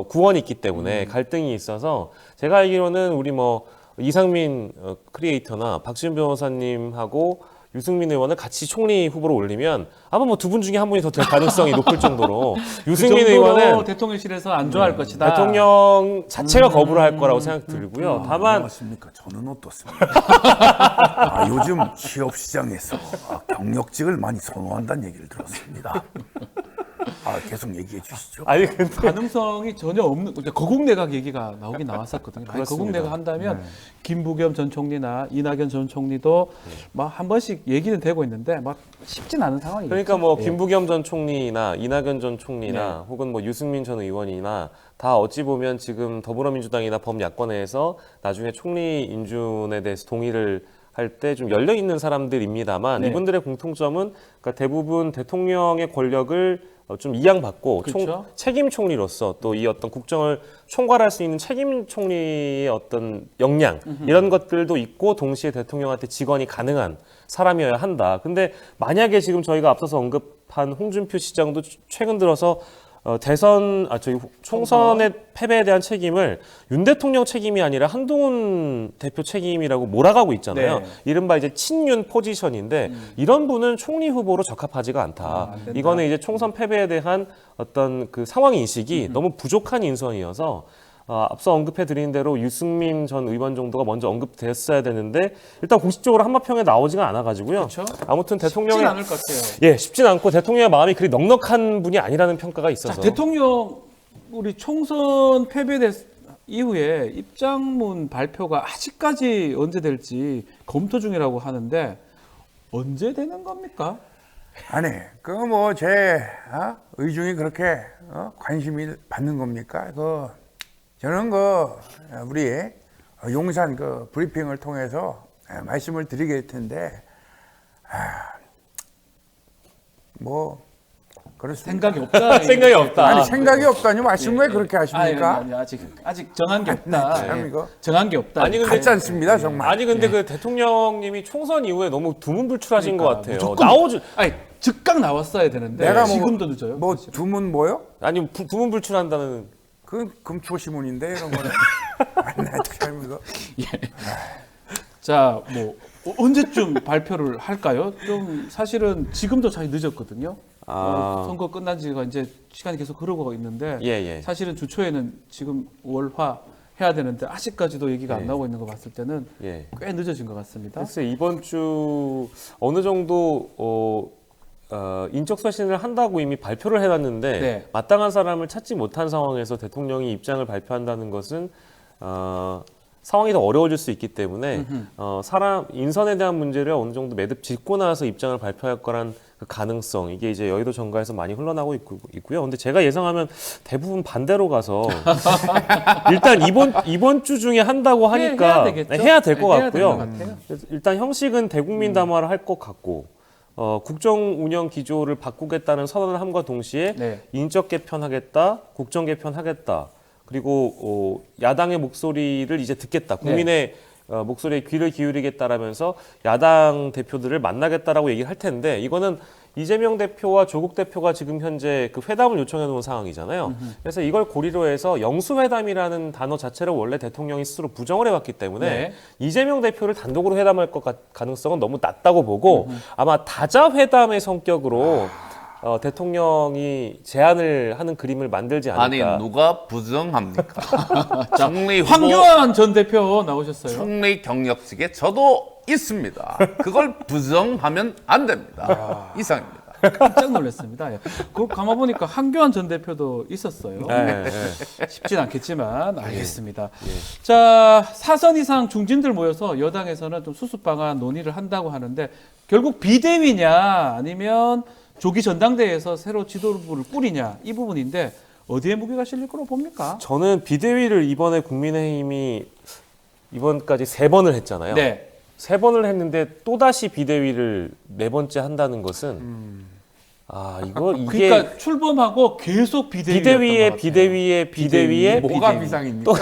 구원이 있기 때문에 갈등이 있어서 제가 알기로는 우리 뭐 이상민 크리에이터나 박지훈 변호사님하고 유승민 의원을 같이 총리 후보로 올리면 아마 뭐 두 분 중에 한 분이 더 될 가능성이 높을 정도로 유승민 그 정도로 의원은 대통령실에서 안 좋아할 것이다. 대통령 자체가 거부를 할 거라고 생각 들고요. 다만 안녕하십니까. 저는 어떻습니까? 요즘 취업 시장에서 경력직을 많이 선호한다는 얘기를 들었습니다. 계속 얘기해 주시죠. 아니 근데 가능성이 전혀 없는 그러니까 거국 내각 얘기가 나오긴 나왔었거든요. 아니, 거국 그렇습니다. 내각 한다면 김부겸 전 총리나 이낙연 전 총리도 막 한 번씩 얘기는 되고 있는데 막 쉽진 않은 상황이죠. 그러니까 뭐 김부겸 전 총리나 이낙연 전 총리나 네. 혹은 뭐 유승민 전 의원이나 다 어찌 보면 지금 더불어민주당이나 범야권에서 나중에 총리 인준에 대해서 동의를 할 때 좀 열려 있는 사람들입니다만 네. 이분들의 공통점은 그러니까 대부분 대통령의 권력을 좀 이양받고 그렇죠. 책임 총리로서 또 이 어떤 국정을 총괄할 수 있는 책임 총리의 어떤 역량 이런 것들도 있고 동시에 대통령한테 직언이 가능한 사람이어야 한다. 근데 만약에 지금 저희가 앞서서 언급한 홍준표 시장도 최근 들어서 총선의 패배에 대한 책임을 윤 대통령 책임이 아니라 한동훈 대표 책임이라고 몰아가고 있잖아요. 네. 이른바 이제 친윤 포지션인데 이런 분은 총리 후보로 적합하지가 않다. 안 된다. 이거는 이제 총선 패배에 대한 어떤 그 상황 인식이 너무 부족한 인선이어서 앞서 언급해 드린 대로 유승민 전 의원 정도가 먼저 언급됐어야 되는데 일단 공식적으로 한마평에 나오지가 않아가지고요. 그렇죠. 아무튼 대통령의 쉽진 않을 것 같아요. 예, 쉽진 않고 대통령의 마음이 그리 넉넉한 분이 아니라는 평가가 있어서. 자, 대통령 우리 총선 패배된 이후에 입장문 발표가 아직까지 언제 될지 검토 중이라고 하는데 언제 되는 겁니까? 아니, 그 뭐 제 의중이 그렇게 관심이 받는 겁니까? 저는 우리 용산 브리핑을 통해서 말씀을 드리게 될 텐데 뭐 그렇습니다. 생각이 없다. 생각이 없다. 아니 생각이 없다니 말씀 왜 그렇게 하십니까? 아니, 아직 정한 게 없다. 참 이거 정한 게 없다. 아니, 근데 같지 않습니다 정말. 아니 근데 그 대통령님이 총선 이후에 너무 두문불출하신 것 같아요. 무조건 나오지 아니 즉각 나왔어야 되는데 내가 지금도 늦어요. 뭐 두문 뭐요? 아니 두문불출한다는 그 금초시문인데 이런 거는. 아니 참 이거. 자, 뭐 언제쯤 발표를 할까요? 좀 사실은 지금도 사실 늦었거든요. 선거 끝난 지가 이제 시간이 계속 흐르고 있는데 예. 사실은 주초에는 지금 월화 해야 되는데 아직까지도 얘기가 안 나오고 있는 거 봤을 때는 예. 꽤 늦어진 것 같습니다. 글쎄 이번 주 어느 정도 인적 쇄신을 한다고 이미 발표를 해놨는데 네. 마땅한 사람을 찾지 못한 상황에서 대통령이 입장을 발표한다는 것은 상황이 더 어려워질 수 있기 때문에 사람 인선에 대한 문제를 어느 정도 매듭 짓고 나서 입장을 발표할 거란 그 가능성 이게 이제 여의도 정가에서 많이 흘러나오고 있고요. 근데 제가 예상하면 대부분 반대로 가서 일단 이번 주 중에 한다고 하니까 해야 될 것 같고요. 일단 형식은 대국민 담화를 할 것 같고 국정 운영 기조를 바꾸겠다는 선언을 함과 동시에 네. 인적 개편하겠다, 국정 개편하겠다. 그리고 야당의 목소리를 이제 듣겠다. 국민의 목소리에 귀를 기울이겠다라면서 야당 대표들을 만나겠다라고 얘기를 할 텐데 이거는 이재명 대표와 조국 대표가 지금 현재 그 회담을 요청해 놓은 상황이잖아요. 그래서 이걸 고리로 해서 영수회담이라는 단어 자체를 원래 대통령이 스스로 부정을 해왔기 때문에 네. 이재명 대표를 단독으로 회담할 가능성은 너무 낮다고 보고 아마 다자회담의 성격으로 대통령이 제안을 하는 그림을 만들지 않을까. 아니 누가 부정합니까? 총리 후보, 황교안 전 대표 나오셨어요. 총리 경력직에 저도 있습니다. 그걸 부정하면 안 됩니다. 이상입니다. 깜짝 놀랐습니다. 그걸 가만 보니까 황교안 전 대표도 있었어요. 네. 쉽진 않겠지만 알겠습니다. 자, 사선 이상 중진들 모여서 여당에서는 좀 수습 방안 논의를 한다고 하는데 결국 비대위냐 아니면 조기 전당대회에서 새로 지도부를 꾸리냐 이 부분인데 어디에 무게가 실릴 거로 봅니까? 저는 비대위를 이번에 국민의힘이 이번까지 3번을 했잖아요. 네. 3번을 했는데 또다시 비대위를 4번째 한다는 것은 이게 그러니까 출범하고 계속 비대위에 뭐가 비상입니까?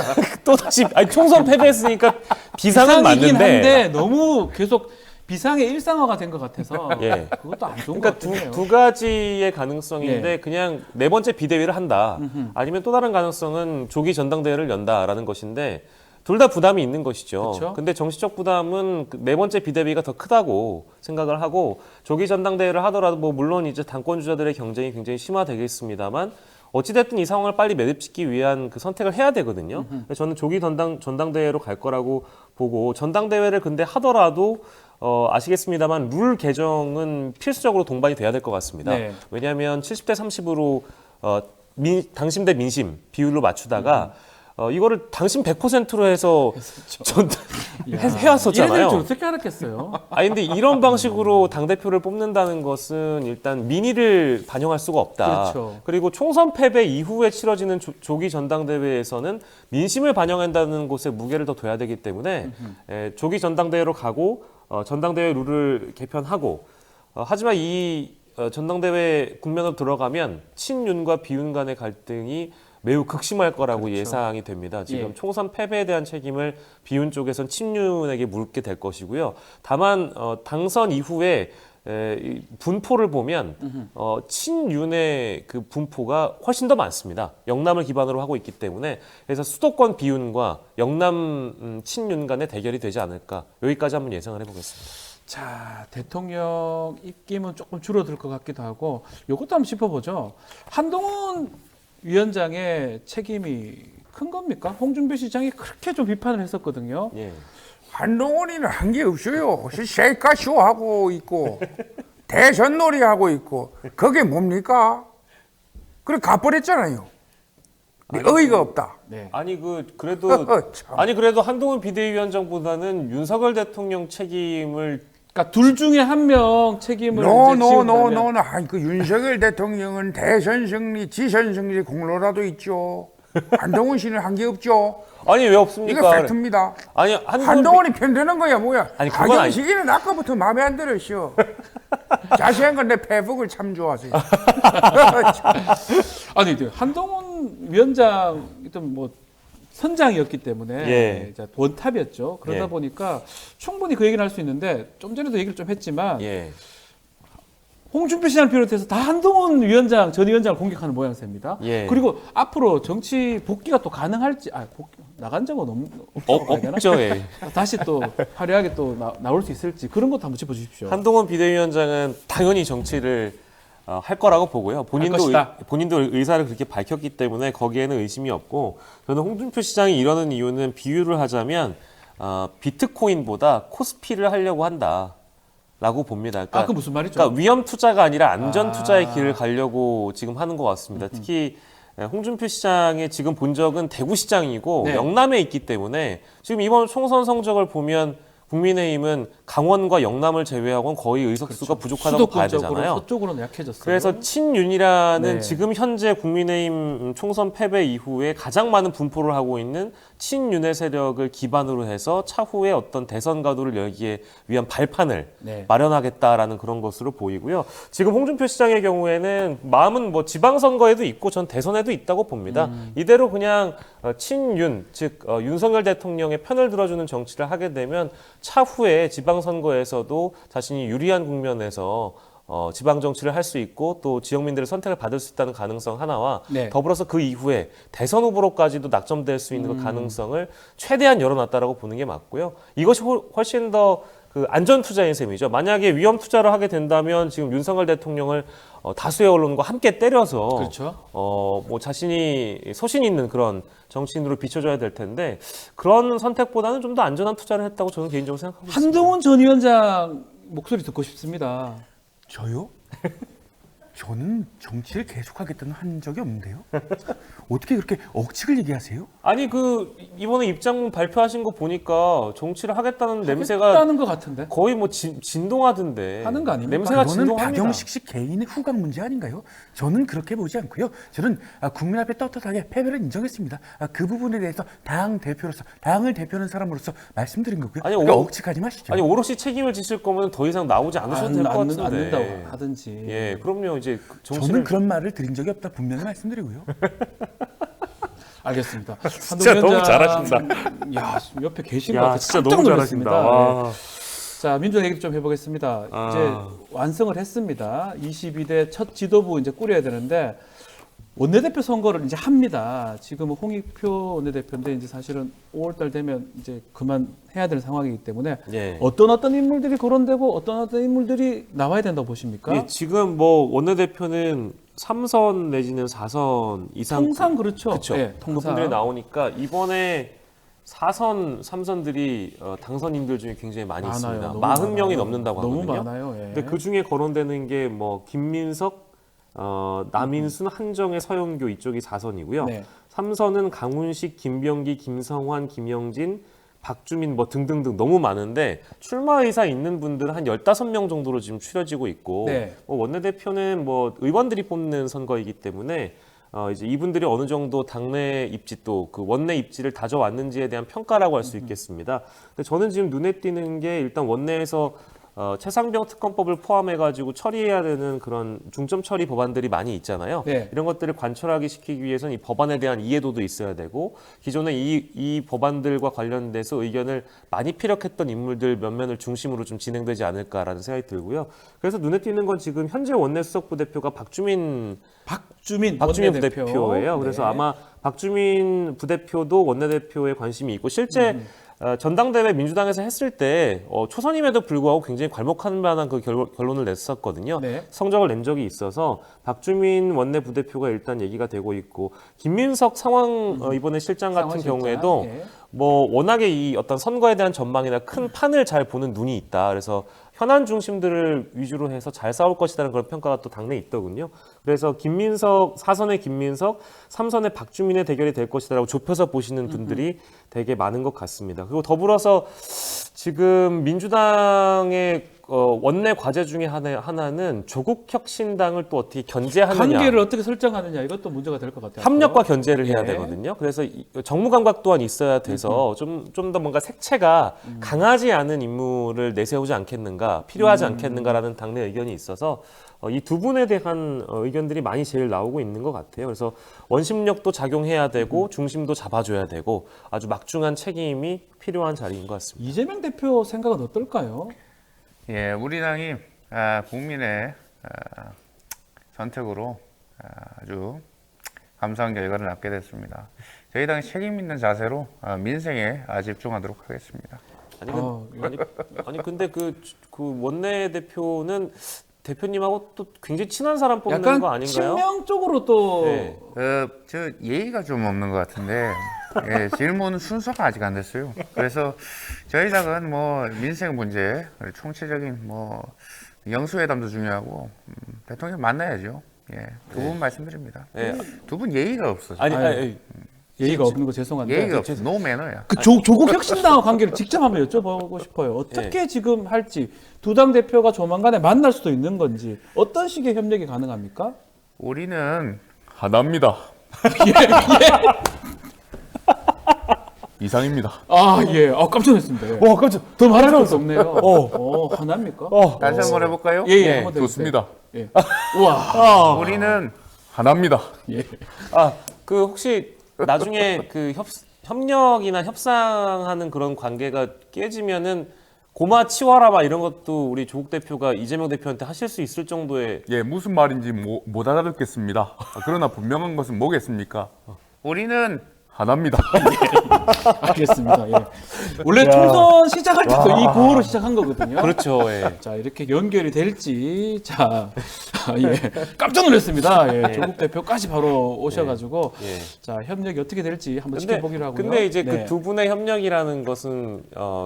또다시 총선 패배했으니까 비상은 비상이긴 맞는데 한데 너무 계속 비상의 일상화가 된 것 같아서 예. 그것도 안 좋은 그러니까 것 같아요. 두 가지의 가능성인데 예. 그냥 4번째 비대위를 한다. 아니면 또 다른 가능성은 조기 전당대회를 연다라는 것인데 둘 다 부담이 있는 것이죠. 그쵸? 근데 정치적 부담은 4번째 비대위가 더 크다고 생각을 하고 조기 전당대회를 하더라도 뭐 물론 이제 당권 주자들의 경쟁이 굉장히 심화되겠습니다만 어찌됐든 이 상황을 빨리 매듭짓기 위한 그 선택을 해야 되거든요. 그래서 저는 조기 전당대회로 갈 거라고 보고 전당대회를 근데 하더라도 아시겠습니다만 룰 개정은 필수적으로 동반이 돼야 될 것 같습니다. 네. 왜냐하면 70대 30으로 당심 대 민심 비율로 맞추다가 이거를 당심 100%로 해서 해왔었잖아요. 얘네들 좀 어떻게 알았겠어요? 근데 이런 방식으로 당대표를 뽑는다는 것은 일단 민의를 반영할 수가 없다. 그렇죠. 그리고 총선 패배 이후에 치러지는 조기 전당대회에서는 민심을 반영한다는 곳에 무게를 더 둬야 되기 때문에 조기 전당대회로 가고 전당대회 룰을 개편하고 하지만 이 전당대회 국면으로 들어가면 친윤과 비윤 간의 갈등이 매우 극심할 거라고 그렇죠. 예상이 됩니다. 지금 예. 총선 패배에 대한 책임을 비윤 쪽에선 친윤에게 물게 될 것이고요. 다만 당선 이후에 이 분포를 보면 친윤의 그 분포가 훨씬 더 많습니다. 영남을 기반으로 하고 있기 때문에 그래서 수도권 비윤과 영남 친윤 간의 대결이 되지 않을까 여기까지 한번 예상을 해보겠습니다. 자, 대통령 입김은 조금 줄어들 것 같기도 하고 이것도 한번 짚어보죠. 한동훈 위원장의 책임이 큰 겁니까? 홍준표 시장이 그렇게 좀 비판을 했었거든요. 예. 한동훈이는 한 게 없어요. 셀카쇼 하고 있고 대선 놀이 하고 있고 그게 뭡니까? 그래 가버렸잖아요. 어이가 없다. 네. 그래도 한동훈 비대위원장보다는 윤석열 대통령 책임을 그러니까 둘 중에 한 명 책임을 이제 지운다면 노노노노노. 그 윤석열 대통령은 대선 승리, 지선 승리 공로라도 있죠. 한동훈 씨는 한 게 없죠. 아니 왜 없습니까? 이거 팩트입니다. 아니 한동훈이 편드는 거야 뭐야? 아니, 그건 하경식이는 아까부터 마음에 안 들었어. 자세한 건 내 페북을 참 좋아하세요. 아니 한동훈 위원장 일단 뭐 선장이었기 때문에 예. 이제 원탑이었죠. 그러다 예. 보니까 충분히 그 얘기를 할 수 있는데 좀 전에도 얘기를 좀 했지만 예. 홍준표 시장을 비롯해서 다 한동훈 위원장, 전 위원장을 공격하는 모양새입니다. 예. 그리고 앞으로 정치 복귀가 또 가능할지, 나간 적은 없죠. 예. 다시 또 화려하게 또 나올 수 있을지 그런 것도 한번 짚어주십시오. 한동훈 비대위원장은 당연히 정치를 할 거라고 보고요. 본인도 의사를 그렇게 밝혔기 때문에 거기에는 의심이 없고 저는 홍준표 시장이 이러는 이유는 비유를 하자면 비트코인보다 코스피를 하려고 한다. 라고 봅니다. 그러니까, 그 무슨 말이죠? 그러니까 위험 투자가 아니라 안전 투자의 길을 가려고 지금 하는 것 같습니다. 특히 홍준표 시장의 지금 본적은 대구시장이고 네. 영남에 있기 때문에 지금 이번 총선 성적을 보면 국민의힘은 강원과 영남을 제외하고는 거의 의석수가 부족하다고 봐야 되잖아요. 서쪽으로는 약해졌어요. 그래서 친윤이라는 네. 지금 현재 국민의힘 총선 패배 이후에 가장 많은 분포를 하고 있는 친윤의 세력을 기반으로 해서 차후에 어떤 대선 가도를 열기에 위한 발판을 네. 마련하겠다라는 그런 것으로 보이고요. 지금 홍준표 시장의 경우에는 마음은 뭐 지방선거에도 있고 전 대선에도 있다고 봅니다. 이대로 그냥 친윤, 즉 윤석열 대통령의 편을 들어주는 정치를 하게 되면 차후에 지방선거에서도 자신이 유리한 국면에서 지방 정치를 할 수 있고 또 지역민들의 선택을 받을 수 있다는 가능성 하나와 네. 더불어서 그 이후에 대선 후보로까지도 낙점될 수 있는 그 가능성을 최대한 열어놨다라고 보는 게 맞고요. 이것이 훨씬 더 그 안전 투자인 셈이죠. 만약에 위험 투자를 하게 된다면 지금 윤석열 대통령을 다수의 언론과 함께 때려서 그렇죠. 뭐 자신이 소신 있는 그런 정치인으로 비춰줘야 될 텐데 그런 선택보다는 좀 더 안전한 투자를 했다고 저는 개인적으로 생각하고 있습니다. 한동훈 전 위원장 목소리 듣고 싶습니다. 저요? 저는 정치를 계속하겠다는 한 적이 없는데요. 어떻게 그렇게 억측을 얘기하세요? 아니 그 이번에 입장문 발표하신 거 보니까 정치를 하겠다는 냄새가 하는 것 같은데. 거의 뭐 진동하던데. 하는 거 아닙니까? 냄새가 그거는 진동합니다. 박영식 씨 개인의 후각 문제 아닌가요? 저는 그렇게 보지 않고요. 저는 국민 앞에 떳떳하게 패배를 인정했습니다. 그 부분에 대해서 당 대표로서, 당을 대표하는 사람으로서 말씀드린 거고요. 아니, 그러니까 억측하지 마시죠. 아니 오롯이 책임을 지실 거면 더 이상 나오지 않으셔도 될 것 같은데. 않는다고 하든지. 예, 그럼요. 이제 정치를 저는 그런 말을 드린 적이 없다 분명히 말씀드리고요. 알겠습니다. 진짜 한동훈 너무 위원장, 잘하신다. 야, 옆에 계신 것 야, 같아서 진짜 깜짝 너무 놀랐습니다. 잘하신다. 와. 네. 자, 민주당 얘기 좀 해보겠습니다. 아. 이제 완성을 했습니다. 22대 첫 지도부 이제 꾸려야 되는데 원내대표 선거를 이제 합니다. 지금은 홍익표 원내대표인데 이제 사실은 5월달 되면 이제 그만해야 되는 상황이기 때문에 예. 어떤 인물들이 거론되고 어떤 인물들이 나와야 된다고 보십니까? 예, 지금 뭐 원내대표는 3선 내지는 4선 이상 통상 그렇죠. 그렇죠. 예, 통상. 그분들이 나오니까 이번에 4선, 3선들이 당선인들 중에 굉장히 많이 있습니다. 너무 40명이 많아요. 넘는다고 너무 하거든요. 많아요. 예. 근데 그 중에 거론되는 게 뭐 김민석, 남인순, 한정혜, 서영교 이쪽이 4선이고요. 네. 3선은 강훈식, 김병기, 김성환, 김영진, 박주민 뭐 등등등 너무 많은데 출마 의사 있는 분들은 한 15명 정도로 지금 추려지고 있고 네. 뭐 원내대표는 뭐 의원들이 뽑는 선거이기 때문에 이제 이분들이 어느 정도 당내 입지 또 그 원내 입지를 다져왔는지에 대한 평가라고 할 수 있겠습니다. 근데 저는 지금 눈에 띄는 게 일단 원내에서 최상병 특검법을 포함해가지고 처리해야 되는 그런 중점 처리 법안들이 많이 있잖아요. 네. 이런 것들을 관철하기 시키기 위해서는 이 법안에 대한 이해도도 있어야 되고 기존에 이 법안들과 관련돼서 의견을 많이 피력했던 인물들 몇 면을 중심으로 좀 진행되지 않을까라는 생각이 들고요. 그래서 눈에 띄는 건 지금 현재 원내수석 부대표가 박주민 원내대표. 부대표예요. 그래서 네. 아마 박주민 부대표도 원내대표에 관심이 있고 실제 전당대회 민주당에서 했을 때 초선임에도 불구하고 굉장히 괄목할 만한 그 결론을 냈었거든요. 네. 성적을 낸 적이 있어서 박주민 원내 부대표가 일단 얘기가 되고 있고 김민석 상황 이번에 실장 같은 상황실장, 경우에도 예. 뭐 워낙에 이 어떤 선거에 대한 전망이나 큰 판을 잘 보는 눈이 있다. 그래서 현안 중심들을 위주로 해서 잘 싸울 것이라는 그런 평가가 또 당내에 있더군요. 그래서 김민석 4선의 김민석, 3선의 박주민의 대결이 될 것이다라고 좁혀서 보시는 분들이 되게 많은 것 같습니다. 그리고 더불어서 지금 민주당의 원내 과제 중에 하나는 조국혁신당을 또 어떻게 견제하느냐. 관계를 어떻게 설정하느냐 이것도 문제가 될 것 같아요. 협력과 견제를 해야 예. 되거든요. 그래서 정무 감각 또한 있어야 돼서 좀 더 뭔가 색채가 강하지 않은 인물을 내세우지 않겠는가, 필요하지 않겠는가라는 당내 의견이 있어서 이 두 분에 대한 의견들이 많이 제일 나오고 있는 것 같아요. 그래서 원심력도 작용해야 되고 중심도 잡아줘야 되고 아주 막중한 책임이 필요한 자리인 것 같습니다. 이재명 대표 생각은 어떨까요? 예, 우리 당이 국민의 선택으로 아주 감사한 결과를 낳게 됐습니다. 저희 당이 책임 있는 자세로 민생에 집중하도록 하겠습니다. 아니 근데 그 원내 대표는 대표님하고 또 굉장히 친한 사람 뽑는 약간 거 아닌가요? 친명적으로 또 네. 저 예의가 좀 없는 것 같은데 예, 질문 순서가 아직 안 됐어요. 그래서 저희 당은 뭐 민생 문제, 총체적인 뭐 영수회담도 중요하고 대통령 만나야죠. 예, 두 분 말씀드립니다. 네. 두 분 예의가 없어서. 아니, 예의가 없는 거 죄송한데 예의가 없어. 노 매너야. 그 조국 혁신당과 관계를 직접 한번 여쭤보고 싶어요. 어떻게 지금 할지 두 당 대표가 조만간에 만날 수도 있는 건지 어떤 식의 협력이 가능합니까? 우리는 하나입니다. 이상입니다. 아 예, 깜짝 놀랐습니다. 예. 깜짝. 더 말할 것도 없네요. 하나입니까? 다시 한번 해볼까요? 예, 한번 더 좋습니다. 해주세요. 예. 우와. 우리는 하나입니다. 예. 그 혹시 나중에 그 협력이나 협상하는 그런 관계가 깨지면은 고마 치워라 막 이런 것도 우리 조국 대표가 이재명 대표한테 하실 수 있을 정도의 예, 무슨 말인지 못 알아듣겠습니다. 그러나 분명한 것은 뭐겠습니까? 우리는 하나입니다. 알겠습니다. 예. 원래 총선 시작할 때도 이 구호로 시작한 거거든요. 그렇죠. 예. 자 이렇게 연결이 될지 예. 깜짝 놀랐습니다. 예. 조국 대표까지 바로 오셔가지고 예. 자 협력이 어떻게 될지 한번 지켜보기로 하고요. 근데 이제 네. 그 두 분의 협력이라는 것은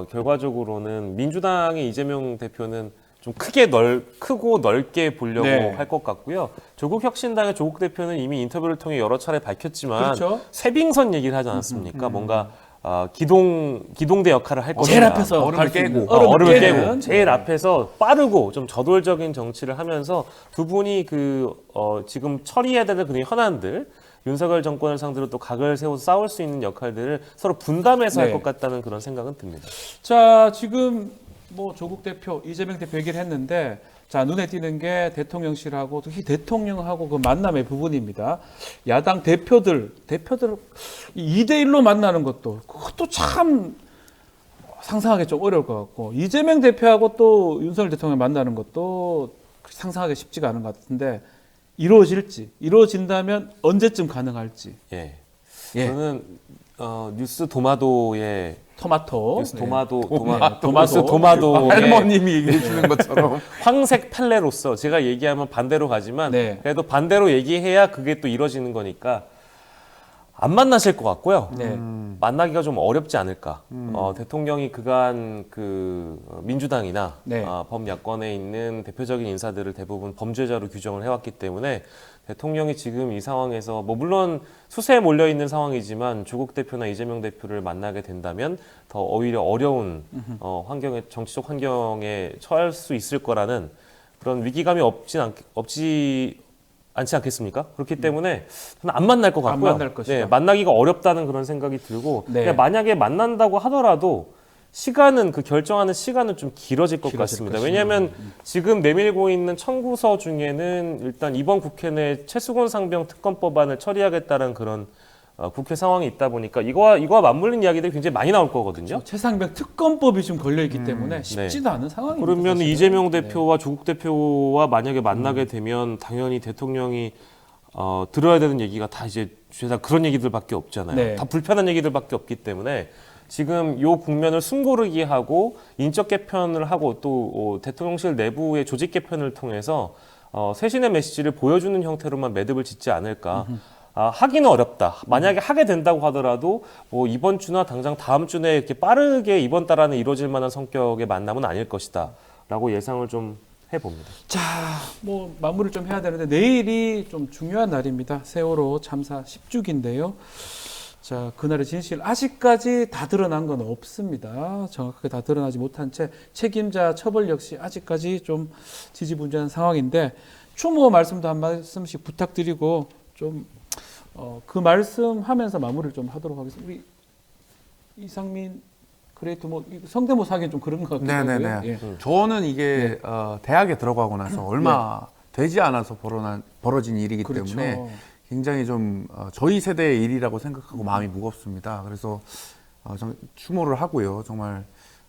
결과적으로는 민주당의 이재명 대표는 좀 크고 넓게 보려고 네. 할 것 같고요. 조국 혁신당의 조국 대표는 이미 인터뷰를 통해 여러 차례 밝혔지만 그렇죠. 쇠빙선 얘기를 하지 않았습니까? 뭔가 기동대 역할을 할 것이다. 제일 앞에서 얼음을 갈수 있는, 깨고. 얼음을 깨는. 깨고 제일 앞에서 빠르고 좀 저돌적인 정치를 하면서 두 분이 지금 처리해야 되는 그런 현안들, 윤석열 정권을 상대로 또 각을 세워서 싸울 수 있는 역할들을 서로 분담해서 네. 할 것 같다는 그런 생각은 듭니다. 자, 지금 뭐 조국 대표, 이재명 대표 얘기를 했는데, 자, 눈에 띄는 게 대통령실하고 특히 대통령하고 그 만남의 부분입니다. 야당 대표들 2대1로 만나는 그것도 참 상상하기 좀 어려울 것 같고, 이재명 대표하고 또 윤석열 대통령 만나는 것도 상상하기 쉽지가 않은 것 같은데, 이루어진다면 언제쯤 가능할지. 예. 예. 저는 뉴스 도마도의 토마토. 뉴스 네. 도마도 뉴스 도마도의 할머님이 얘기해 주는 것처럼. 황색 판례로서 제가 얘기하면 반대로 가지만 네. 그래도 반대로 얘기해야 그게 또 이루어지는 거니까 안 만나실 것 같고요. 네. 만나기가 좀 어렵지 않을까. 대통령이 그간 민주당이나 네. 범야권에 있는 대표적인 인사들을 대부분 범죄자로 규정을 해왔기 때문에 대통령이 지금 이 상황에서 물론 수세에 몰려 있는 상황이지만 조국 대표나 이재명 대표를 만나게 된다면 더 오히려 어려운 정치적 환경에 처할 수 있을 거라는 그런 위기감이 없지 않지 않겠습니까? 그렇기 때문에 저는 안 만날 것 같고요. 안 만날 것이다. 네, 만나기가 어렵다는 그런 생각이 들고 네. 만약에 만난다고 하더라도 결정하는 시간은 좀 길어질 것 길어질 같습니다. 것이다. 왜냐하면 지금 내밀고 있는 청구서 중에는 일단 이번 국회 내 최수곤 상병 특검법안을 처리하겠다는 그런 국회 상황이 있다 보니까 이거와 맞물린 이야기들이 굉장히 많이 나올 거거든요. 최상병 특검법이 좀 걸려 있기 때문에 쉽지도 않은 상황입니다. 그러면 사실은. 이재명 대표와 조국 대표와 만약에 만나게 되면 당연히 대통령이 들어야 되는 얘기가 다 이제 죄다 그런 얘기들밖에 없잖아요. 네. 다 불편한 얘기들밖에 없기 때문에 지금 요 국면을 숨고르기 하고 인적 개편을 하고 또 대통령실 내부의 조직 개편을 통해서 쇄신의 메시지를 보여주는 형태로만 매듭을 짓지 않을까. 하기는 어렵다. 만약에 하게 된다고 하더라도 이번 주나 당장 다음 주 내에 이렇게 빠르게 이번 달 안에 이루어질 만한 성격의 만남은 아닐 것이다. 라고 예상을 좀 해봅니다. 자, 마무리를 좀 해야 되는데 내일이 좀 중요한 날입니다. 세월호 참사 10주기인데요. 자, 그날의 진실 아직까지 다 드러난 건 없습니다. 정확하게 다 드러나지 못한 채 책임자 처벌 역시 아직까지 좀 지지분전한 상황인데 추모 말씀도 한 말씀씩 부탁드리고 좀 그 말씀하면서 마무리를 좀 하도록 하겠습니다. 우리 이상민 그레이트 성대모사 하기엔 좀 그런 것 같기도 하고요. 네네네. 예. 저는 이게 대학에 들어가고 나서 얼마 되지 않아서 벌어진 일이기 그렇죠. 때문에 굉장히 좀 저희 세대의 일이라고 생각하고 마음이 무겁습니다. 그래서 추모를 하고요. 정말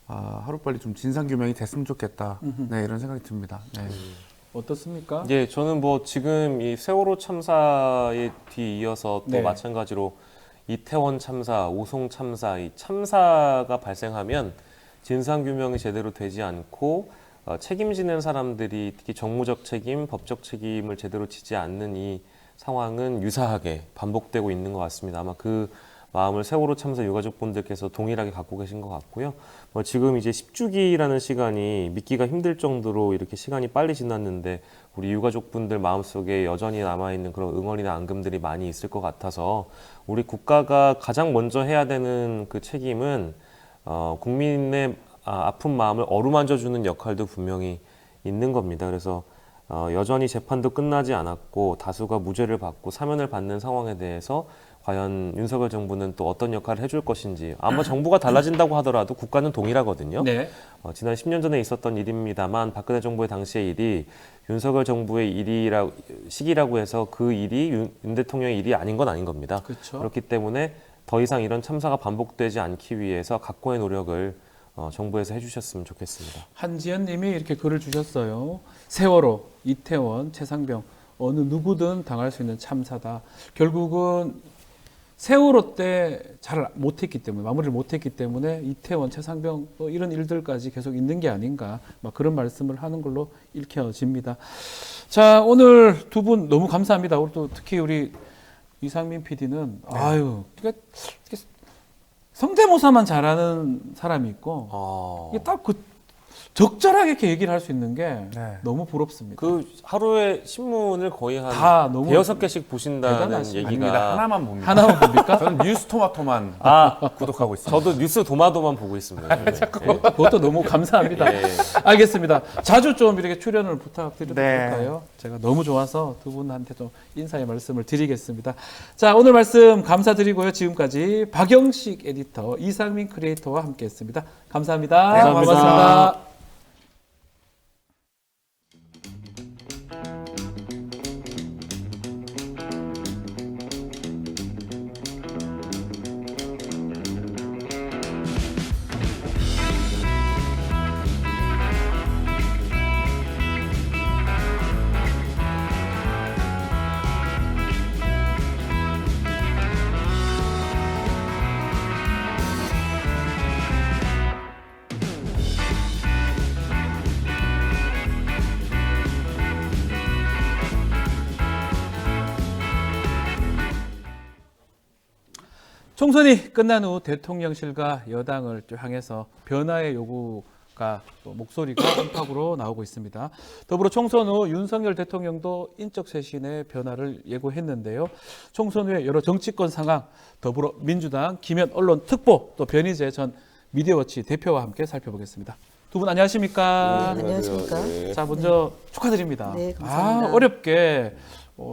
하루빨리 좀 진상규명이 됐으면 좋겠다. 네, 이런 생각이 듭니다. 네. 어떻습니까? 예, 저는 지금 이 세월호 참사에 뒤이어서 또 네. 마찬가지로 이태원 참사, 오송 참사, 이 참사가 발생하면 진상규명이 제대로 되지 않고 책임지는 사람들이 특히 정무적 책임, 법적 책임을 제대로 지지 않는 이 상황은 유사하게 반복되고 있는 것 같습니다. 아마 그 마음을 세월호 참사 유가족분들께서 동일하게 갖고 계신 것 같고요. 지금 이제 10주기라는 시간이 믿기가 힘들 정도로 이렇게 시간이 빨리 지났는데 우리 유가족분들 마음속에 여전히 남아있는 그런 응어리나 앙금들이 많이 있을 것 같아서 우리 국가가 가장 먼저 해야 되는 그 책임은 국민의 아픈 마음을 어루만져주는 역할도 분명히 있는 겁니다. 그래서 여전히 재판도 끝나지 않았고 다수가 무죄를 받고 사면을 받는 상황에 대해서 과연 윤석열 정부는 또 어떤 역할을 해줄 것인지 아마 정부가 달라진다고 하더라도 국가는 동일하거든요. 네. 지난 10년 전에 있었던 일입니다만 박근혜 정부의 당시의 일이 윤석열 정부의 시기라고 해서 그 일이 윤 대통령의 일이 아닌 건 아닌 겁니다. 그렇죠. 그렇기 때문에 더 이상 이런 참사가 반복되지 않기 위해서 각고의 노력을 정부에서 해주셨으면 좋겠습니다. 한지연 님이 이렇게 글을 주셨어요. 세월호, 이태원, 최상병 어느 누구든 당할 수 있는 참사다. 결국은 세월호 때 잘 못했기 때문에 마무리를 못했기 때문에 이태원, 최상병 이런 일들까지 계속 있는 게 아닌가 그런 말씀을 하는 걸로 읽혀집니다. 자, 오늘 두 분 너무 감사합니다. 또 특히 우리 이상민 PD는 이게 성대모사만 잘하는 사람이 있고 이게 딱 적절하게 이렇게 얘기를 할 수 있는 게 네. 너무 부럽습니다. 그 하루에 신문을 거의 한 다 너무 대여섯 개씩 보신다는 대단하십니다. 얘기가 아닙니다. 하나만 봅니다. 하나만 봅니까? 저는 뉴스토마토만 구독하고 있습니다. 저도 뉴스 도마도만 보고 있습니다. 네. 그것도 너무 감사합니다. 예. 알겠습니다. 자주 좀 이렇게 출연을 부탁드려도 네. 될까요? 제가 너무 좋아서 두 분한테 좀 인사의 말씀을 드리겠습니다. 자, 오늘 말씀 감사드리고요. 지금까지 박영식 에디터, 이상민 크리에이터와 함께했습니다. 감사합니다. 네, 감사합니다. 고맙습니다. 총선이 끝난 후 대통령실과 여당을 또 향해서 변화의 요구가 또 목소리가 안팎으로 나오고 있습니다. 더불어 총선 후 윤석열 대통령도 인적 쇄신의 변화를 예고했는데요. 총선 후에 여러 정치권 상황, 더불어 민주당 김현 언론 특보 또 변희재 전 미디어워치 대표와 함께 살펴보겠습니다. 두 분 안녕하십니까? 안녕하십니까? 자, 먼저 축하드립니다. 네, 감사합니다. 어렵게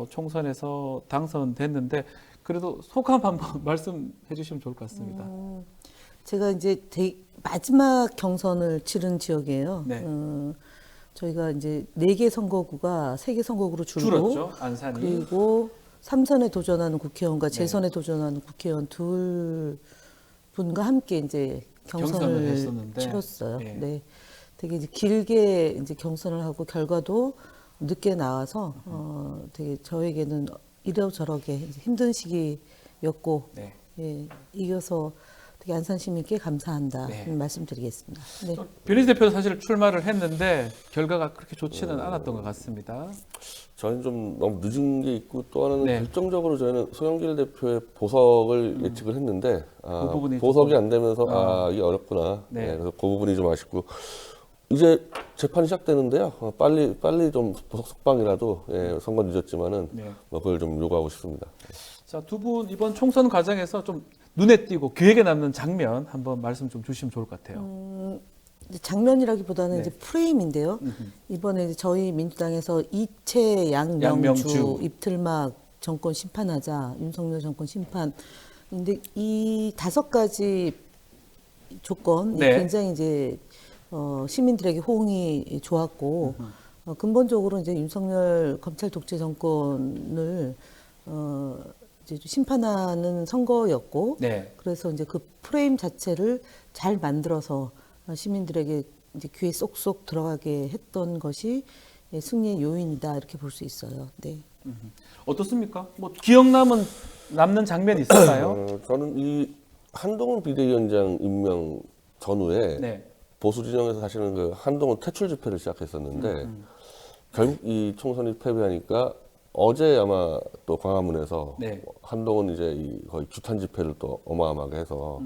총선에서 당선됐는데 그래도 소감 한번 말씀해 주시면 좋을 것 같습니다. 제가 이제 마지막 경선을 치른 지역이에요. 네. 저희가 이제 4개 선거구가 3개 선거구로 줄었죠, 안산이. 그리고 3선에 도전하는 국회의원과 네. 재선에 도전하는 국회의원 두 분과 함께 이제 경선을 했었는데. 치렀어요. 네. 네. 되게 이제 길게 이제 경선을 하고 결과도 늦게 나와서 되게 저에게는 이러저러게 이제 힘든 시기였고 네. 예, 이겨서 되게 안산 시민께 감사한다 네. 말씀드리겠습니다. 네. 변희재 대표도 사실 출마를 했는데 결과가 그렇게 좋지는 않았던 것 같습니다. 저희는 좀 너무 늦은 게 있고 또 하나는 네. 결정적으로 저희는 송영길 대표의 보석을 예측을 했는데 그 부분이 보석이 조금- 안 되면서 이게 어렵구나. 네. 네, 그래서 그 부분이 좀 아쉽고 이제 재판이 시작되는데요. 빨리 좀 보석 석방이라도 선거 늦었지만은 네. 그걸 좀 요구하고 싶습니다. 자, 두 분 이번 총선 과정에서 좀 눈에 띄고 기억에 남는 장면 한번 말씀 좀 주시면 좋을 것 같아요. 장면이라기보다는 네. 이제 프레임인데요. 이번에 이제 저희 민주당에서 이채 양명주 양명주. 입틀막 정권 심판하자 윤석열 정권 심판. 근데 이 5가지 조건 네. 굉장히 이제 시민들에게 호응이 좋았고 근본적으로 이제 윤석열 검찰 독재 정권을 이제 심판하는 선거였고 네. 그래서 이제 그 프레임 자체를 잘 만들어서 시민들에게 이제 귀에 쏙쏙 들어가게 했던 것이 승리의 요인이다 이렇게 볼 수 있어요. 네. 어떻습니까? 뭐 기억 남는 장면이 있을까요? 저는 이 한동훈 비대위원장 임명 전후에 네. 보수 진영에서 사실은 그 한동훈 퇴출 집회를 시작했었는데 결국 이 총선이 패배하니까 어제 아마 또 광화문에서 네. 한동훈 이제 거의 규탄 집회를 또 어마어마하게 해서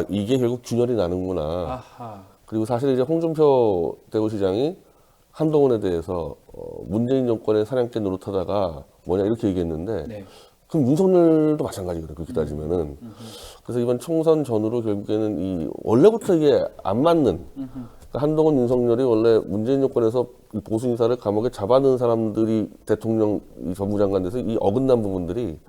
이게 결국 균열이 나는구나. 아하. 그리고 사실 이제 홍준표 대구시장이 한동훈에 대해서 문재인 정권의 사냥개 노릇하다가 뭐냐 이렇게 얘기했는데 네. 그럼 윤석열도 마찬가지거든요. 그렇게 따지면은. 그래서 이번 총선 전후로 결국에는 이 원래부터 이게 안 맞는 그러니까 한동훈 윤석열이 원래 문재인 정권에서 이 보수 인사를 감옥에 잡아넣은 사람들이 대통령 이 법무장관 돼서 이 어긋난 부분들이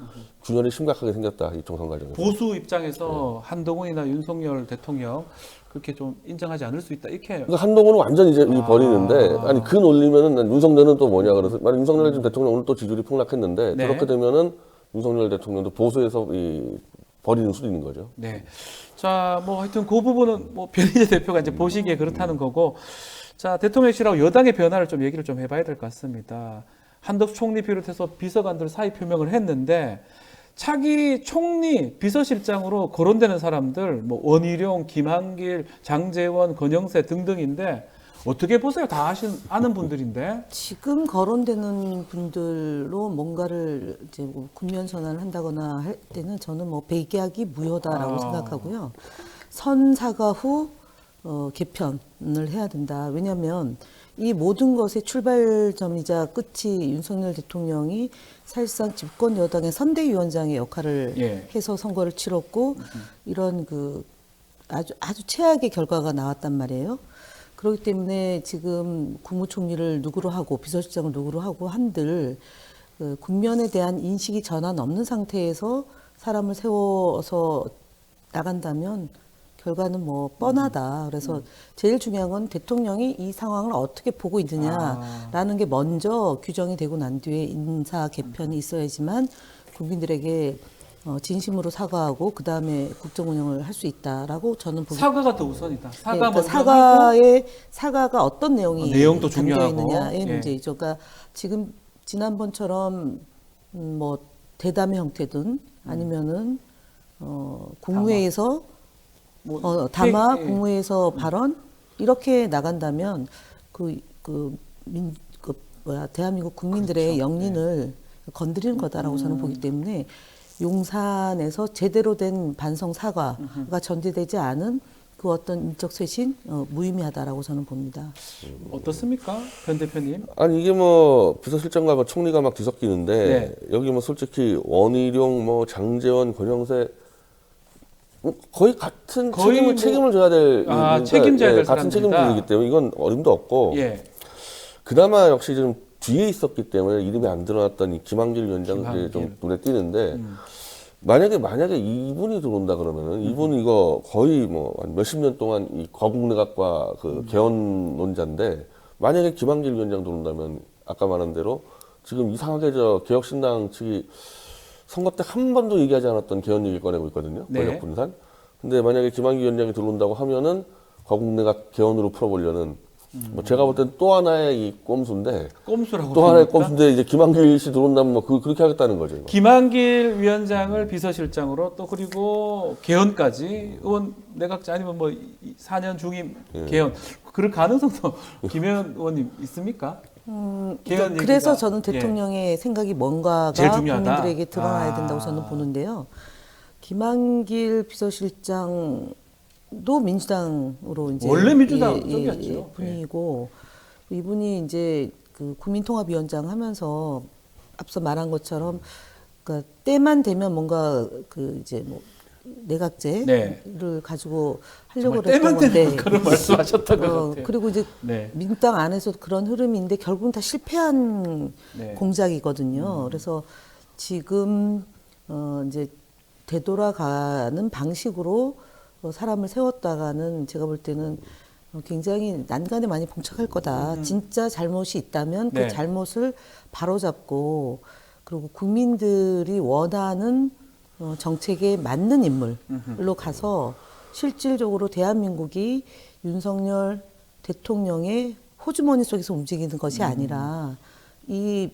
균열이 심각하게 생겼다. 이 총선 과정에서. 보수 입장에서 한동훈이나 윤석열 대통령 그렇게 좀 인정하지 않을 수 있다 이렇게. 그러니까 한동훈은 완전 이제 버리는데 아니 그 논리면은 난 윤석열은 또 뭐냐 그래서 만약 윤석열 지금 대통령 오늘 또 지지율이 폭락했는데 네. 저렇게 되면은 윤석열 대통령도 보수에서 버리는 수도 있는 거죠. 네. 자, 뭐 하여튼 그 부분은 뭐 변희재 대표가 이제 보시기에 그렇다는 거고. 자, 대통령실하고 여당의 변화를 좀 얘기를 좀 해봐야 될 것 같습니다. 한덕수 총리 비롯해서 비서관들 사의 표명을 했는데 차기 총리 비서실장으로 거론되는 사람들 뭐 원희룡, 김한길, 장제원, 권영세 등등인데 어떻게 보세요? 다 아는 분들인데. 지금 거론되는 분들로 뭔가를 이제 뭐 국면 전환을 한다거나 할 때는 저는 뭐 백약이 무효다라고 생각하고요. 선 사과 후 개편을 해야 된다. 왜냐하면 이 모든 것의 출발점이자 끝이 윤석열 대통령이 사실상 집권 여당의 선대위원장의 역할을 예. 해서 선거를 치렀고 이런 그 아주 최악의 결과가 나왔단 말이에요. 그렇기 때문에 지금 국무총리를 누구로 하고 비서실장을 누구로 하고 한들 그 국면에 대한 인식이 전환 없는 상태에서 사람을 세워서 나간다면 결과는 뭐 뻔하다. 그래서 제일 중요한 건 대통령이 이 상황을 어떻게 보고 있느냐라는 게 먼저 규정이 되고 난 뒤에 인사 개편이 있어야지만 국민들에게 진심으로 사과하고 그 다음에 국정 운영을 할 수 있다라고 저는 보기. 사과가 더 우선이다. 사과 네, 그러니까 먼저 사과가 어떤 내용이 내용도 담겨 중요하고. 있느냐의 예. 문제이죠. 그러니까 지금 지난번처럼 뭐 대담의 형태든 아니면은 국무회에서 담화 예. 국무회에서 발언 이렇게 나간다면 대한민국 국민들의 영린을 건드리는 거다라고 저는 보기 때문에 용산에서 제대로 된 반성 사과가 전제되지 않은 그 어떤 인적 쇄신 무의미하다라고 저는 봅니다. 어떻습니까, 변 대표님? 아니 이게 뭐 비서실장과 뭐 총리가 막 뒤섞이는데 네. 여기 뭐 솔직히 원희룡, 뭐 장제원, 권영세 뭐 거의 같은 책임을 져야 될 그러니까 책임져야 될 같은 사람들이다. 책임들이기 때문에 이건 어림도 없고 예. 그나마 역시 좀 뒤에 있었기 때문에 이름이 안 드러났던 이 김한길 위원장 이제 좀 눈에 띄는데 만약에 이분이 들어온다 그러면은 이분은 이거 거의 뭐 한 몇십 년 동안 이 거국내각과 그 개헌론자인데 만약에 김한길 위원장 들어온다면 아까 말한 대로 지금 이상하게 저 개혁신당 측이 선거 때 한 번도 얘기하지 않았던 개헌 얘기를 꺼내고 있거든요. 네. 권력 분산. 근데 만약에 김한길 위원장이 들어온다고 하면은 거국내각 개헌으로 풀어보려는 뭐 제가 볼 땐 또 하나의 이 꼼수인데 꼼수라고 또 하나의 봅니까? 꼼수인데 이제 김한길 씨 들어온다면 뭐 그렇게 하겠다는 거죠. 이거. 김한길 위원장을 비서실장으로 또 그리고 개헌까지 의원 내각제 아니면 뭐 4년 중임 개헌 그럴 가능성도 김현 의원님 있습니까? 개헌 그래서 얘기가, 저는 대통령의 생각이 뭔가가 제일 중요하다. 국민들에게 드러나야 된다고 저는 보는데요. 김한길 비서실장도 민주당으로 이제 원래 민주당 쪽이었죠. 분이고 이분이 이제 그 국민통합위원장 하면서 앞서 말한 것처럼 그러니까 때만 되면 뭔가 그 이제 뭐 내각제를 가지고 하려고 때만 그랬던 되는 건데 그런 말씀하셨던 것 같아요. 그리고 이제 네. 민주당 안에서 그런 흐름인데 결국은 다 실패한 네. 공작이거든요. 그래서 지금 이제 되돌아가는 방식으로 사람을 세웠다가는 제가 볼 때는 굉장히 난간에 많이 봉착할 거다. 진짜 잘못이 있다면 네. 그 잘못을 바로잡고 그리고 국민들이 원하는 정책에 맞는 인물로 가서 실질적으로 대한민국이 윤석열 대통령의 호주머니 속에서 움직이는 것이 아니라 이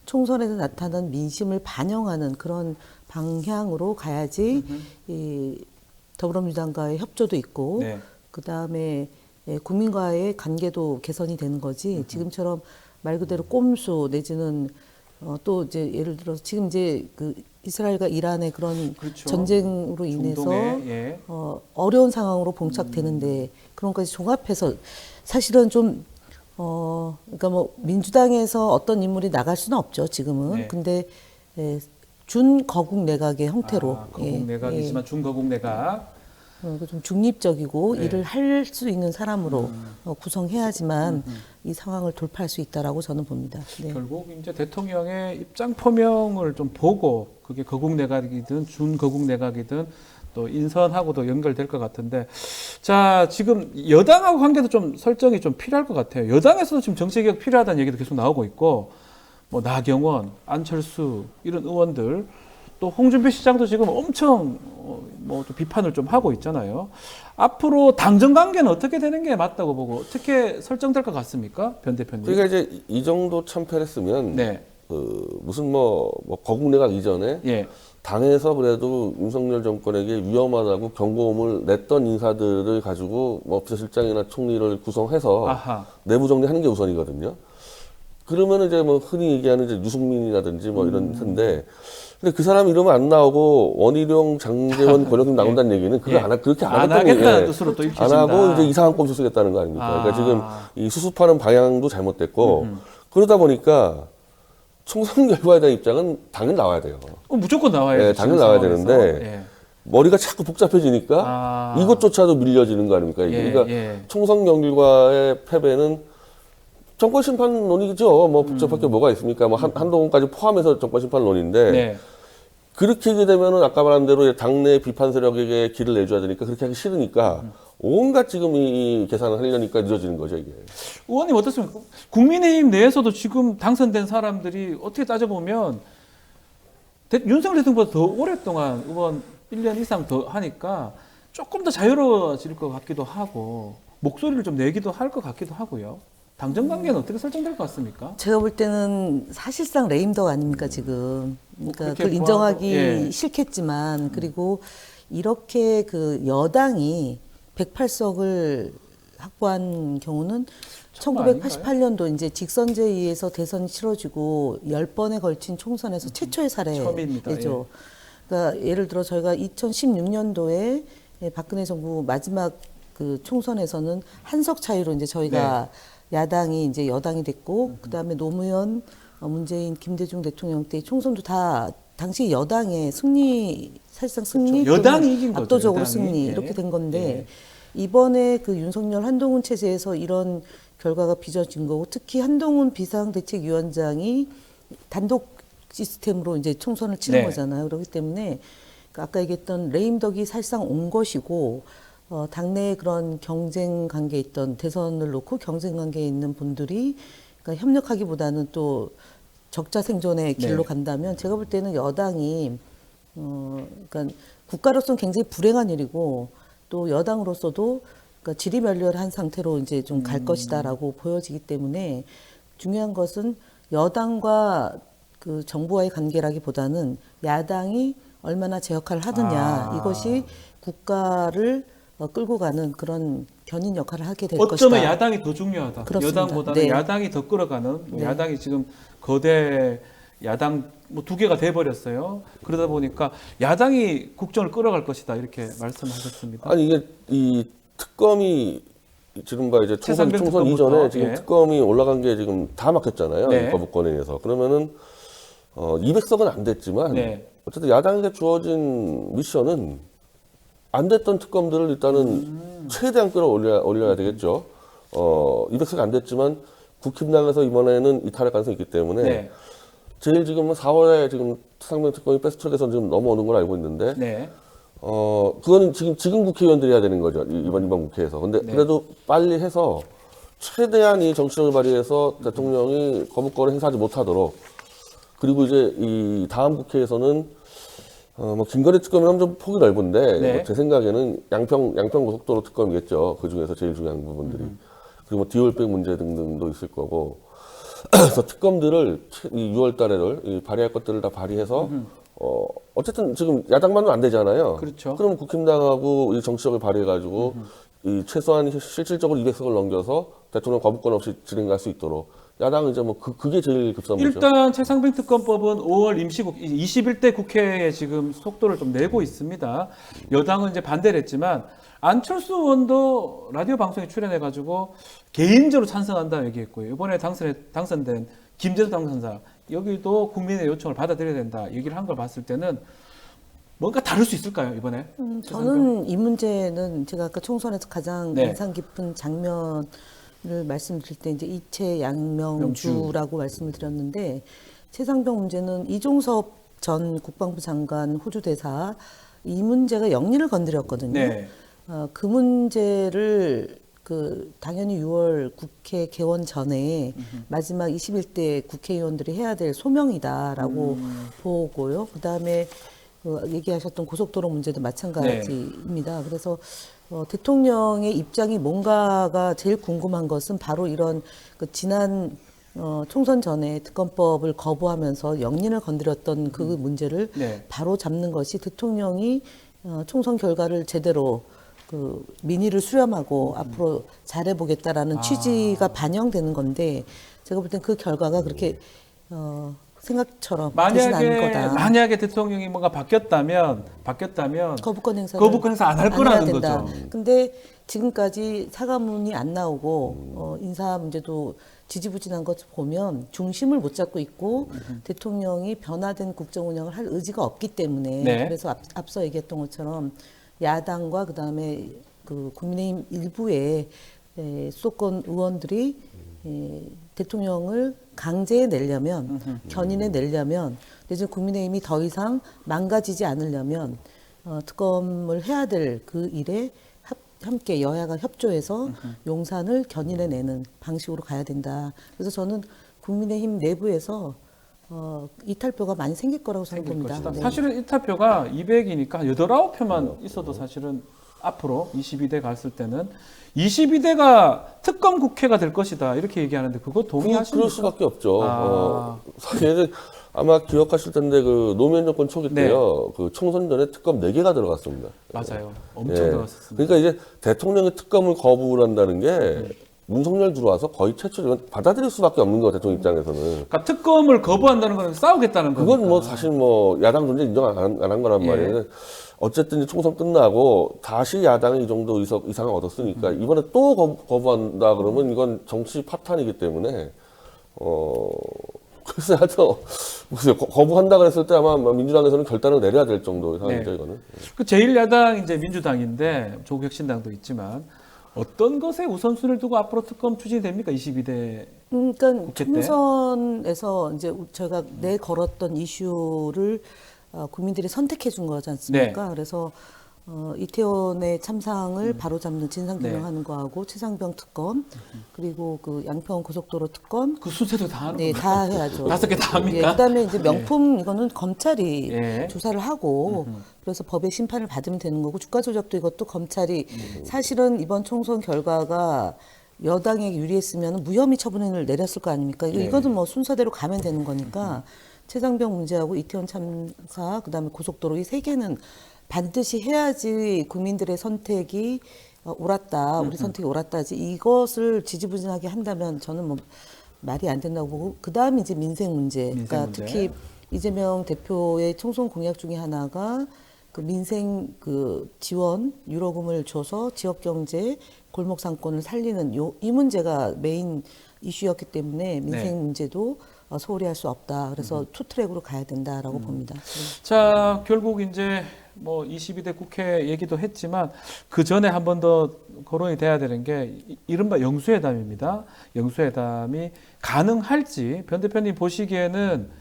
총선에서 나타난 민심을 반영하는 그런 방향으로 가야지 이 더불어민주당과의 협조도 있고 네. 그다음에 국민과의 관계도 개선이 되는 거지 지금처럼 말 그대로 꼼수 내지는 또 이제 예를 들어서 지금 이제 그 이스라엘과 이란의 그런 그렇죠. 전쟁으로 인해서 중동에, 예. 어려운 상황으로 봉착되는데 그런 것까지 종합해서 사실은 좀 그러니까 뭐 민주당에서 어떤 인물이 나갈 수는 없죠 지금은. 네. 근데 준거국 내각의 형태로 거국 내각이지만 중거국 내각. 좀 중립적이고 일을 할 수 있는 사람으로 구성해야지만 이 상황을 돌파할 수 있다라고 저는 봅니다. 네. 결국 이제 대통령의 입장 표명을 좀 보고 그게 거국 내각이든 준거국 내각이든 또 인선하고도 연결될 것 같은데 자 지금 여당하고 관계도 좀 설정이 좀 필요할 것 같아요. 여당에서도 지금 정치개혁 필요하다는 얘기도 계속 나오고 있고 뭐 나경원, 안철수 이런 의원들 또 홍준표 시장도 지금 엄청 뭐 좀 비판을 좀 하고 있잖아요. 앞으로 당정 관계는 어떻게 되는 게 맞다고 보고 어떻게 설정될 것 같습니까, 변 대표님? 그러니까 이제 이 정도 참패를 했으면 네. 무슨 뭐 거국내각 이전에 예. 당에서 그래도 윤석열 정권에게 위험하다고 경고음을 냈던 인사들을 가지고 뭐 비서실장이나 총리를 구성해서 아하. 내부 정리하는 게 우선이거든요. 그러면 이제 뭐 흔히 얘기하는 이제 유승민이라든지 뭐 이런 텐데, 근데 그 사람 이름은 안 나오고 원희룡, 장제원, 권영kim 나온다는 얘기는 그거 그렇게 안 하겠다는 뜻으로 또 안 읽혀진다. 하고 이제 이상한 꼼수 쓰겠다는 거 아닙니까? 그러니까 지금 이 수습하는 방향도 잘못됐고 그러다 보니까 총선 결과에 대한 입장은 당연히 나와야 돼요. 무조건 나와야죠. 네, 당연히 나와야 되는데 머리가 자꾸 복잡해지니까 이것조차도 밀려지는 거 아닙니까? 그러니까 총선 결과의 패배는 정권 심판론이죠. 뭐 복잡할 게 뭐가 있습니까? 뭐 한동훈까지 포함해서 정권 심판론인데 그렇게 하게 되면은 아까 말한 대로 당내 비판 세력에게 길을 내줘야 되니까 그렇게 하기 싫으니까 온갖 지금 이 계산을 하려니까 늦어지는 거죠, 이게. 의원님 어떻습니까? 국민의힘 내에서도 지금 당선된 사람들이 어떻게 따져보면 윤석열 대통령보다 더 오랫동안 의원 1년 이상 더 하니까 조금 더 자유로워질 것 같기도 하고 목소리를 좀 내기도 할 것 같기도 하고요. 당정 관계는 어떻게 설정될 것 같습니까? 제가 볼 때는 사실상 레임덕 아닙니까 지금. 그러니까 그걸 보아도, 인정하기 싫겠지만 그리고 이렇게 그 여당이 108석을 확보한 경우는 1988년도 이제 직선제에 의해서 대선이 치러지고 10번에 걸친 총선에서 최초의 사례죠. 그러니까 예를 들어 저희가 2016년도에 박근혜 정부 마지막 그 총선에서는 한석 차이로 이제 저희가 야당이 이제 여당이 됐고 그다음에 노무현, 문재인, 김대중 대통령 때 총선도 다 당시 여당의 승리, 사실상 승리, 여당이 이긴 거죠. 압도적으로 여당이. 승리 이렇게 된 건데 이번에 그 윤석열 한동훈 체제에서 이런 결과가 빚어진 거고 특히 한동훈 비상대책위원장이 단독 시스템으로 이제 총선을 치른 거잖아요. 그렇기 때문에 아까 얘기했던 레임덕이 사실상 온 것이고 당내에 그런 경쟁 관계에 있던 대선을 놓고 경쟁 관계에 있는 분들이 그러니까 협력하기보다는 또 적자 생존의 길로 간다면 제가 볼 때는 여당이 그러니까 국가로서는 굉장히 불행한 일이고 또 여당으로서도 그러니까 지리멸렬한 상태로 이제 좀 갈 것이다라고 보여지기 때문에 중요한 것은 여당과 그 정부와의 관계라기보다는 야당이 얼마나 제 역할을 하느냐 이것이 국가를 끌고 가는 그런 견인 역할을 하게 될 것이다. 어쩌면 야당이 더 중요하다. 그렇습니다. 여당보다는 야당이 더 끌어가는 야당이 지금 거대 야당 뭐 2개가 돼버렸어요. 그러다 보니까 야당이 국정을 끌어갈 것이다 이렇게 말씀하셨습니다. 아니 이게 이 특검이 지금 봐 이제 총선 특검부터, 이전에 지금 특검이 올라간 게 지금 다 막혔잖아요. 거부권에 의해서. 그러면은 200석은 안 됐지만 어쨌든 야당에게 주어진 미션은 안 됐던 특검들을 일단은 최대한 끌어올려야 되겠죠. 200석이 안 됐지만 국힘당에서 이번에는 이탈할 가능성이 있기 때문에 제일 지금 4월에 지금 최상병 특검이 패스트트랙에서 지금 넘어오는 걸 알고 있는데 그거는 지금 국회의원들이 해야 되는 거죠. 이번 국회에서. 근데 그래도 빨리 해서 최대한 이 정치력을 발휘해서 대통령이 거부권을 행사하지 못하도록 그리고 이제 이 다음 국회에서는 뭐 김건희 특검이라면 좀 폭이 넓은데 뭐제 생각에는 양평 고속도로 특검이겠죠. 그 중에서 제일 중요한 부분들이 그리고 뭐 디올백 문제 등등도 있을 거고 그래서 특검들을 이 6월달에를 발의할 것들을 다 발의해서 어쨌든 지금 야당만은 안 되잖아요. 그렇죠. 그럼 국힘당하고 이 정치력을 발휘해가지고 이 최소한 실질적으로 200석을 넘겨서 대통령 거부권 없이 진행할 수 있도록. 야당은 이제 뭐 그게 제일 급선무죠. 일단 최상병 특검법은 5월 임시국 21대 국회에 지금 속도를 좀 내고 있습니다. 여당은 이제 반대를 했지만 안철수 의원도 라디오 방송에 출연해가지고 개인적으로 찬성한다 얘기했고요. 이번에 당선된 김재수 당선자 여기도 국민의 요청을 받아들여야 된다 얘기를 한 걸 봤을 때는 뭔가 다를 수 있을까요 이번에? 저는 이 문제는 제가 아까 총선에서 가장 인상 깊은 장면. 를 말씀드릴 때 이제 이채 양명주라고 말씀을 드렸는데 최상병 문제는 이종섭 전 국방부 장관 호주 대사 이 문제가 영리를 건드렸거든요. 그 문제를 그 당연히 6월 국회 개원 전에 마지막 21대 국회의원들이 해야 될 소명이다라고 보고요. 그다음에 그 얘기하셨던 고속도로 문제도 마찬가지입니다. 그래서 대통령의 입장이 뭔가가 제일 궁금한 것은 바로 이런 그 지난 총선 전에 특검법을 거부하면서 영린을 건드렸던 그 문제를 바로 잡는 것이 대통령이 총선 결과를 제대로 그 민의를 수렴하고 앞으로 잘해보겠다라는 취지가 반영되는 건데 제가 볼 땐 그 결과가 그렇게 생각처럼 되진 않을 거다. 만약에 대통령이 뭔가 바뀌었다면 거부권 행사 안 할 거라는 된다. 거죠. 근데 지금까지 사과문이 안 나오고 인사 문제도 지지부진한 것 보면 중심을 못 잡고 있고 대통령이 변화된 국정 운영을 할 의지가 없기 때문에 네. 그래서 앞서 얘기했던 것처럼 야당과 그다음에 그 국민의힘 일부의 수도권 의원들이 대통령을 강제해 내려면 견인해 내려면 내지 국민의힘이 더 이상 망가지지 않으려면 특검을 해야 될 그 일에 함께 여야가 협조해서 용산을 견인해내는 방식으로 가야 된다. 그래서 저는 국민의힘 내부에서 이탈표가 많이 생길 거라고 생각합니다. 네. 사실은 이탈표가 200이니까 8, 9표만 있어도 사실은 앞으로 22대 갔을 때는 22대가 특검 국회가 될 것이다 이렇게 얘기하는데 그거 동의하십니까? 그럴 수밖에 없죠. 사실은 아마 기억하실 텐데 그 노무현 정권 초기 때요. 그 총선 전에 특검 4개가 들어갔습니다. 맞아요. 엄청 들어갔습니다. 그러니까 이제 대통령의 특검을 거부를 한다는 게 윤석열 들어와서 거의 최초로 받아들일 수밖에 없는 거예요. 대통령 입장에서는. 그러니까 특검을 거부한다는 건 싸우겠다는 거니까. 그건 뭐 사실 뭐 야당 존재 인정 안 한 거란 말이에요. 어쨌든 이제 총선 끝나고 다시 야당이 이 정도 이상을 얻었으니까 이번에 또 거부한다 그러면 이건 정치 파탄이기 때문에 글쎄 하여튼 거부한다 그랬을 때 아마 민주당에서는 결단을 내려야 될 정도의 상황이죠. 이거는. 그 제1야당 이제 민주당인데 조국혁신당도 있지만 어떤 것에 우선순위를 두고 앞으로 특검 추진됩니까? 22대 그러니까 국회 때? 총선에서 이제 저희가 내걸었던 이슈를 국민들이 선택해 준 거지 않습니까? 그래서 이태원의 참상을 바로잡는 진상규명하는 거하고 최상병 특검 그리고 그 양평 고속도로 특검 그 순서도 다 하는 네, 건가요? 다 해야죠. 5개 다 합니까? 그다음에 이제 명품 이거는 검찰이 조사를 하고 그래서 법의 심판을 받으면 되는 거고 주가 조작도 이것도 검찰이 사실은 이번 총선 결과가 여당에게 유리했으면 무혐의 처분을 내렸을 거 아닙니까? 이거는 뭐 순서대로 가면 되는 거니까 최상병 문제하고 이태원 참사 그다음에 고속도로 이 3개는 반드시 해야지 국민들의 선택이 옳았다, 우리 선택이 옳았다지 이것을 지지부진하게 한다면 저는 뭐 말이 안 된다고 보고 그 다음 이제 민생 문제, 그러니까 특히 이재명 대표의 총선 공약 중에 하나가 그 민생 그 지원 유로금을 줘서 지역 경제 골목 상권을 살리는 이 문제가 메인 이슈였기 때문에 민생 문제도 소홀히 할 수 없다. 그래서 투 트랙으로 가야 된다라고 봅니다. 자, 결국 이제 뭐 22대 국회 얘기도 했지만 그 전에 한 번 더 거론이 돼야 되는 게 이른바 영수회담입니다. 영수회담이 가능할지 변 대표님 보시기에는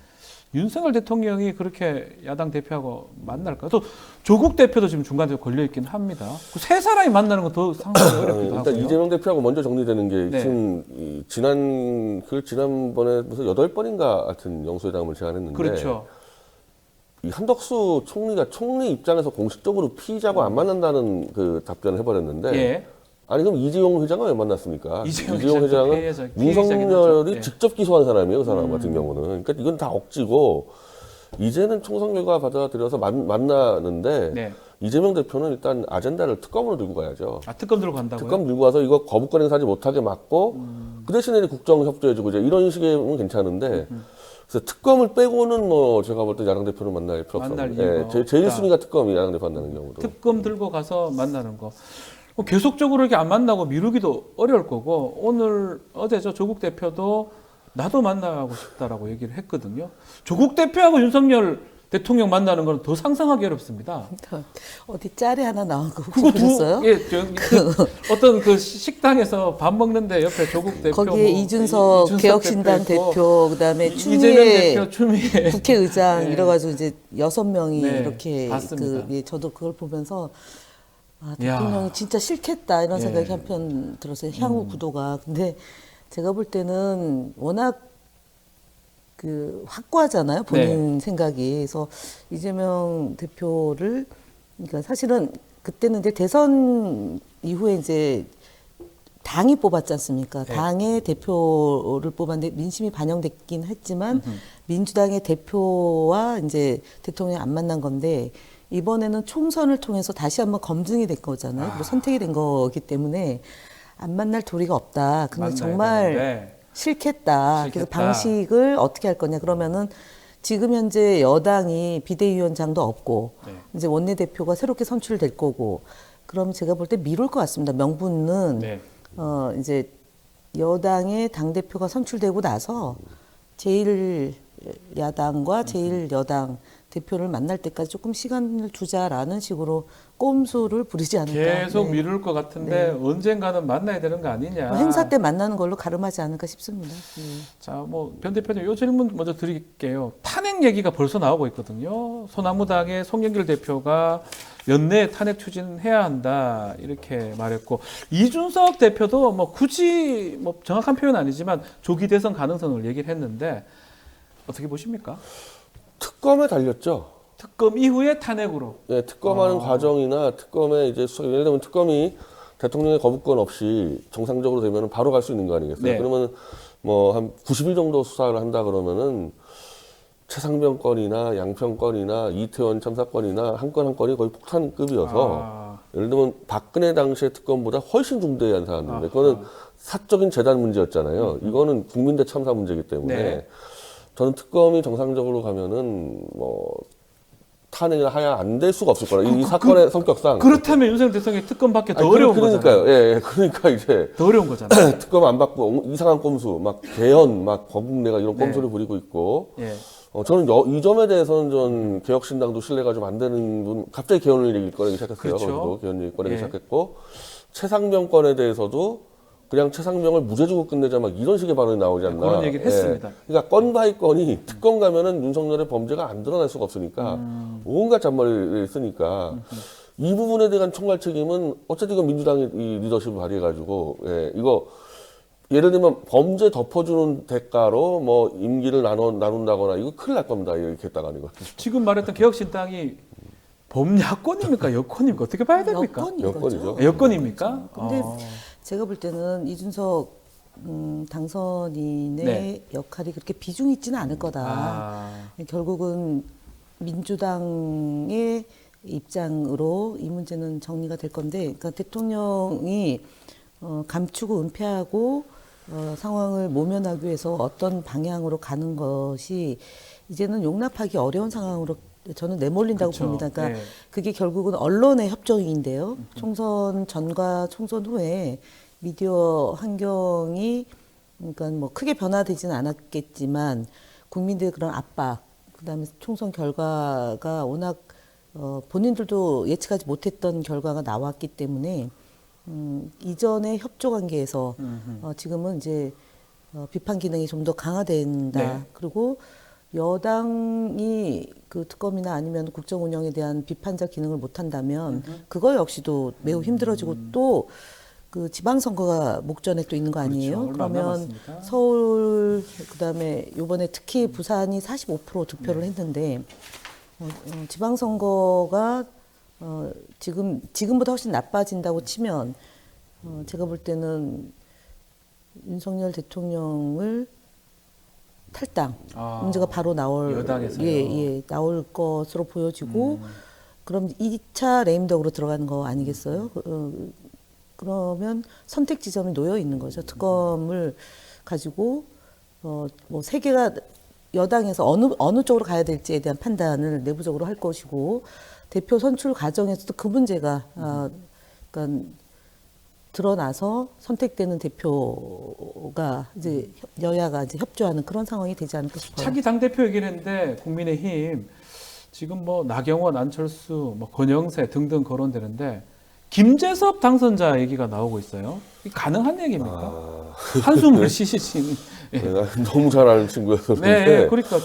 윤석열 대통령이 그렇게 야당 대표하고 만날까요? 또 조국 대표도 지금 중간에 걸려 있긴 합니다. 그 세 사람이 만나는 건 더 상당히 어렵기도 하고요. 일단 이재명 대표하고 먼저 정리되는 게 지금 지난번에 무슨 8번인가 같은 영수회담을 제안했는데 그렇죠. 이 한덕수 총리가 총리 입장에서 공식적으로 피의자고 안 만난다는 그 답변을 해버렸는데 아니 그럼 이재용 회장은 왜 만났습니까? 이재용 회장은 윤석열이 직접 기소한 사람이에요. 그 사람 같은 경우는. 그러니까 이건 다 억지고 이제는 총선 결과 받아들여서 만나는데 이재명 대표는 일단 아젠다를 특검으로 들고 가야죠. 특검 들고 간다고요? 특검 들고 가서 이거 거부권 행사하지 못하게 막고 그 대신에 국정 협조해주고 이제 이런 식이면 괜찮은데 그래서 특검을 빼고는 뭐 제가 볼 때 야당 대표를 만날 필요 없어요. 제일 순위가 특검이 야당 대표 만나는 경우도. 특검 들고 가서 만나는 거. 계속적으로 이렇게 안 만나고 미루기도 어려울 거고 어제죠 조국 대표도 나도 만나고 싶다라고 얘기를 했거든요. 조국 대표하고 윤석열 대통령 만나는 건 더 상상하기 어렵습니다. 어디 짤이 하나 나온 거 그거 보셨어요? 어떤 그 식당에서 밥 먹는데 옆에 조국 대표 거기에 이준석 개혁신당 대표 그다음에 이재명 대표 추미애 국회의장 이래가지고 이제 6명이 이렇게 저도 그걸 보면서 대통령이 진짜 싫겠다 이런 생각이 한편 들었어요. 향후 구도가. 근데 제가 볼 때는 워낙 그 확고하잖아요. 본인 생각이. 그래서 이재명 대표를 그러니까 사실은 그때는 이제 대선 이후에 이제 당이 뽑았지 않습니까? 당의 대표를 뽑았는데 민심이 반영됐긴 했지만 민주당의 대표와 이제 대통령이 안 만난 건데 이번에는 총선을 통해서 다시 한번 검증이 된 거잖아요. 그리고 선택이 된 거기 때문에 안 만날 도리가 없다. 근데 정말 싫겠다. 그래서 싫겠다. 방식을 어떻게 할 거냐. 그러면은 지금 현재 여당이 비대위원장도 없고 네. 이제 원내대표가 새롭게 선출될 거고 그럼 제가 볼 때 미룰 것 같습니다. 명분은 네. 이제 여당의 당대표가 선출되고 나서 제1야당과 제1여당 대표를 만날 때까지 조금 시간을 두자라는 식으로 꼼수를 부리지 않을까. 계속 네. 미룰 것 같은데 네. 언젠가는 만나야 되는 거 아니냐. 뭐 행사 때 만나는 걸로 가름하지 않을까 싶습니다. 자, 뭐 변 대표님 요 질문 먼저 드릴게요. 탄핵 얘기가 벌써 나오고 있거든요. 소나무당의 송영길 대표가 연내 탄핵 추진해야 한다 이렇게 말했고 이준석 대표도 뭐 굳이 뭐 정확한 표현은 아니지만 조기 대선 가능성을 얘기를 했는데 어떻게 보십니까? 특검에 달렸죠. 특검 이후에 탄핵으로. 예, 특검하는 과정이나 특검에 이제 예를 들면 특검이 대통령의 거부권 없이 정상적으로 되면 바로 갈 수 있는 거 아니겠어요? 네. 그러면 뭐 한 90일 정도 수사를 한다 그러면은 최상병 건이나 양평 건이나 이태원 참사 건이나 한 건 한 건이 거의 폭탄급이어서 예를 들면 박근혜 당시의 특검보다 훨씬 중대한 사안인데 그거는 사적인 재단 문제였잖아요. 이거는 국민대 참사 문제이기 때문에 네. 저는 특검이 정상적으로 가면은 뭐 탄핵이나 하야 안 될 수가 없을 거라. 이 사건의 성격상. 그렇다면 윤석열 대통령의 특검 받기 더 아니, 어려운 그러니까요. 거잖아요. 예, 그러니까 이제 더 어려운 거잖아요. 특검 안 받고 이상한 꼼수, 막 개헌, 막 거국내가 이런 네. 꼼수를 부리고 있고. 예. 저는 이 점에 대해서는 전 개혁신당도 신뢰가 좀 안 되는 분, 갑자기 개헌을 얘기 꺼내기 시작했어요. 그렇죠. 거기도 개헌 얘기 꺼내기 예. 시작했고 최상병 건에 대해서도 그냥 최상병을 무죄 주고 끝내자 막 이런 식의 발언이 나오지 않나. 그런 얘기를 했습니다. 그러니까 건 바이 건이 특검 가면은 윤석열의 범죄가 안 드러날 수가 없으니까 온갖 잔머리를 쓰니까 이 부분에 대한 총괄 책임은 어쨌든 이건 민주당이 이 리더십을 발휘해가지고 예, 이거 예를 들면 범죄 덮어주는 대가로 뭐 임기를 나눈다거나 이거 큰일 날 겁니다. 이렇게 했다가 이거. 지금 말했던 개혁신당이 범야권입니까? 여권입니까? 어떻게 봐야 됩니까? 여권이죠. 여권입니까? 근데 제가 볼 때는 이준석 당선인의 네. 역할이 그렇게 비중 있지는 않을 거다. 결국은 민주당의 입장으로 이 문제는 정리가 될 건데, 그러니까 대통령이 감추고 은폐하고 상황을 모면하기 위해서 어떤 방향으로 가는 것이 이제는 용납하기 어려운 상황으로 저는 내몰린다고 그렇죠. 봅니다. 그러니까 네. 그게 결국은 언론의 협조인데요. 총선 전과 총선 후에 미디어 환경이 그러니까 뭐 크게 변화되지는 않았겠지만 국민들의 그런 압박, 그다음에 총선 결과가 워낙 본인들도 예측하지 못했던 결과가 나왔기 때문에 이전의 협조 관계에서 지금은 이제 비판 기능이 좀 더 강화된다. 네. 그리고 여당이 그 특검이나 아니면 국정 운영에 대한 비판자 기능을 못 한다면 그거 역시도 매우 힘들어지고 또 그 지방선거가 목전에 또 있는 거 아니에요? 그렇죠. 얼마 안 그러면 남았으니까. 서울 그다음에 이번에 특히 부산이 45% 득표를 했는데 지방선거가 지금보다 훨씬 나빠진다고 치면 제가 볼 때는 윤석열 대통령을 탈당 문제가 바로 나올 여당에서요. 예, 나올 것으로 보여지고 그럼 2차 레임덕으로 들어가는 거 아니겠어요? 그러면 선택 지점이 놓여 있는 거죠. 특검을 가지고 뭐 세계가 여당에서 어느 쪽으로 가야 될지에 대한 판단을 내부적으로 할 것이고 대표 선출 과정에서도 그 문제가 그러니까 드러나서 선택되는 대표가 이제 여야가 이제 협조하는 그런 상황이 되지 않을까 싶어요. 차기 당 대표 얘기를 했는데 국민의힘 지금 뭐 나경원, 안철수, 뭐 권영세 등등 거론되는데 김재섭 당선자 얘기가 나오고 있어요. 이게 가능한 얘기입니까? 한숨을 쉬시신. 예. 내가 너무 잘 아는 친구여서 네, 그런데 그러니까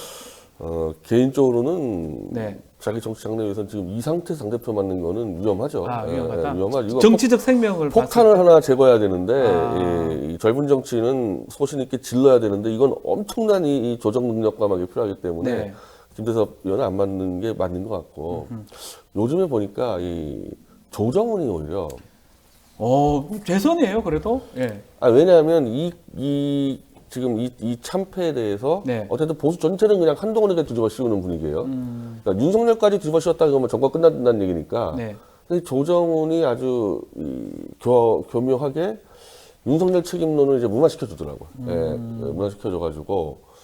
개인적으로는 네. 자기 정치 장래에서는 지금 이 상태에서 당대표 맡는 거는 위험하죠. 위험하다. 위험하죠. 이거 정치적 생명을 폭탄을 하나 제거해야 되는데 이 젊은 정치는 소신 있게 질러야 되는데 이건 엄청난 이 조정 능력과 막 필요하기 때문에 네. 김대섭 의원은 안 맞는 게 맞는 것 같고 요즘에 보니까 이 조정훈이 오히려 재선이에요, 그래도? 예. 왜냐하면 지금 이 참패에 대해서 네. 어쨌든 보수 전체는 그냥 한동훈에게 뒤집어 씌우는 분위기예요. 그러니까 윤석열까지 뒤집어 씌웠다 그러면 정권 끝난다는 얘기니까. 네. 근데 조정훈이 아주 교묘하게 윤석열 책임론을 이제 무마시켜주더라고요. 예, 무마시켜줘가지고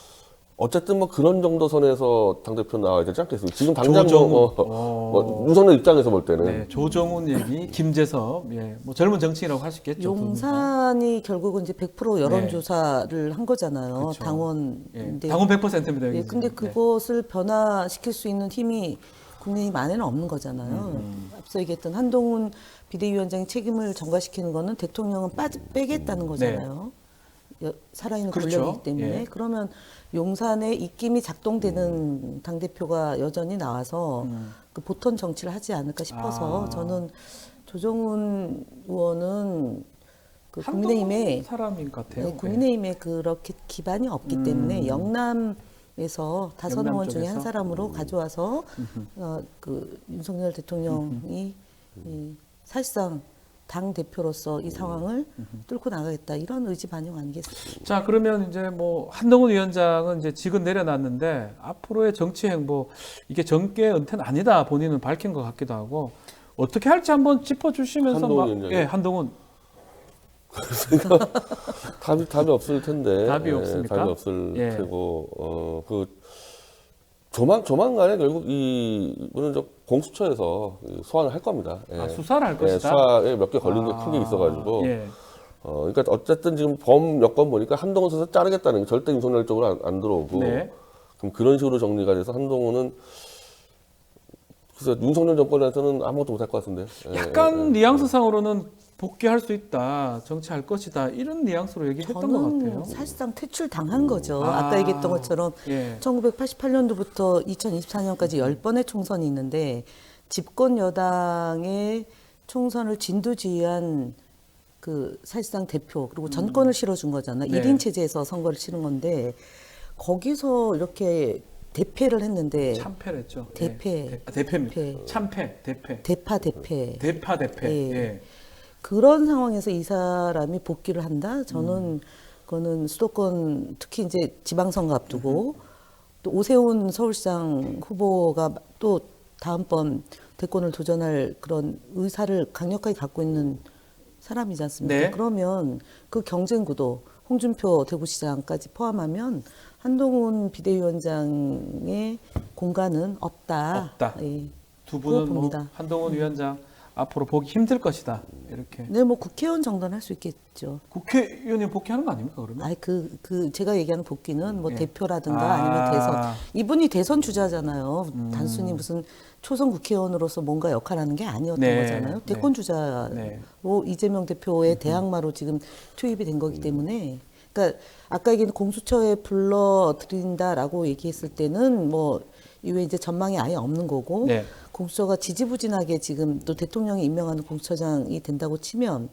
어쨌든 뭐 그런 정도 선에서 당대표 나와야 되지 않겠습니까? 지금 당장 뭐 윤석열 입장에서 볼 때는 네, 조정훈 얘기, 김재섭, 예, 뭐 젊은 정치인이라고 할 수 있겠죠. 용산이 결국은 이제 100% 여론조사를 한 거잖아요. 그쵸. 당원. 예, 당원 100%입니다. 여기 예, 근데 지금. 그것을 변화시킬 수 있는 힘이 국민의힘 안에는 없는 거잖아요. 앞서 얘기했던 한동훈 비대위원장이 책임을 전가시키는 거는 대통령은 빼겠다는 거잖아요. 살아있는 그렇죠. 권력이기 때문에. 예. 그러면 용산에 입김이 작동되는 당대표가 여전히 나와서 그 보턴 정치를 하지 않을까 싶어서 저는 조정훈 의원은 그 국민의힘에 사람인 것 같아요. 네, 국민의힘에 그렇게 기반이 없기 때문에 영남에서 다선 의원 중에 한 사람으로 가져와서 그 윤석열 대통령이 이 사실상 당 대표로서 이 상황을 뚫고 나가겠다 이런 의지 반영 아니겠습니까? 자, 그러면 이제 뭐 한동훈 위원장은 이제 직은 내려놨는데 앞으로의 정치 행보 이게 정계 은퇴는 아니다 본인은 밝힌 것 같기도 하고 어떻게 할지 한번 짚어주시면서 한동훈 위원장이요? 예, 한동훈 답이 없을 텐데. 답이 없습니까? 답이 없을 예. 테고 조만간에 결국 이분은 저 공수처에서 소환을 할 겁니다. 예. 수사를 할 예, 것이다. 수사에 몇 개 걸린 게 크게 있어가지고. 예. 그러니까 어쨌든 지금 범 여건 보니까 한동훈 수사 자르겠다는 게 절대 윤석열 쪽으로 안 들어오고. 네. 그럼 그런 식으로 정리가 돼서 한동훈은 그래서 윤석열 정권에서는 아무것도 못할 것 같은데. 약간 뉘앙스상으로는 복귀할 수 있다, 정치할 것이다 이런 뉘앙스로 얘기했던 것 같아요. 저는 사실상 퇴출당한 거죠. 아까 얘기했던 것처럼 예. 1988년도부터 2024년까지 10번의 총선이 있는데 집권 여당의 총선을 진두지휘한 그 사실상 대표 그리고 전권을 실어준 거잖아. 네. 1인 체제에서 선거를 치른 거기서 이렇게 대패를 했는데 참패를 했죠. 대패. 예. 대패입니다. 대패. 참패, 대패. 대패. 대패. 예. 예. 그런 상황에서 이 사람이 복귀를 한다? 저는 그거는 수도권 특히 이제 지방선거 앞두고 또 오세훈 서울시장 후보가 또 다음번 대권을 도전할 그런 의사를 강력하게 갖고 있는 사람이지 않습니까? 네. 그러면 그 경쟁 구도 홍준표 대구시장까지 포함하면 한동훈 비대위원장의 공간은 없다. 예. 두 분은 뭐 봅니다. 한동훈 위원장 앞으로 보기 힘들 것이다 이렇게. 네, 뭐 국회의원 정도는 할 수 있겠죠. 국회의원이 복귀하는 거 아닙니까 그러면? 아니 제가 얘기하는 복귀는 뭐 예. 대표라든가 아니면 대선. 이분이 대선 주자잖아요. 음. 단순히 무슨 초선 국회의원으로서 뭔가 역할하는 게 아니었던 네. 거잖아요. 대권 네. 주자로 네. 이재명 대표의 대항마로 지금 투입이 된 거기 때문에. 그러니까 아까 얘기한 공수처에 불러들인다라고 얘기했을 때는 뭐 이외에 이제 전망이 아예 없는 거고. 네. 공수처가 지지부진하게 지금 또 대통령이 임명하는 공수처장이 된다고 치면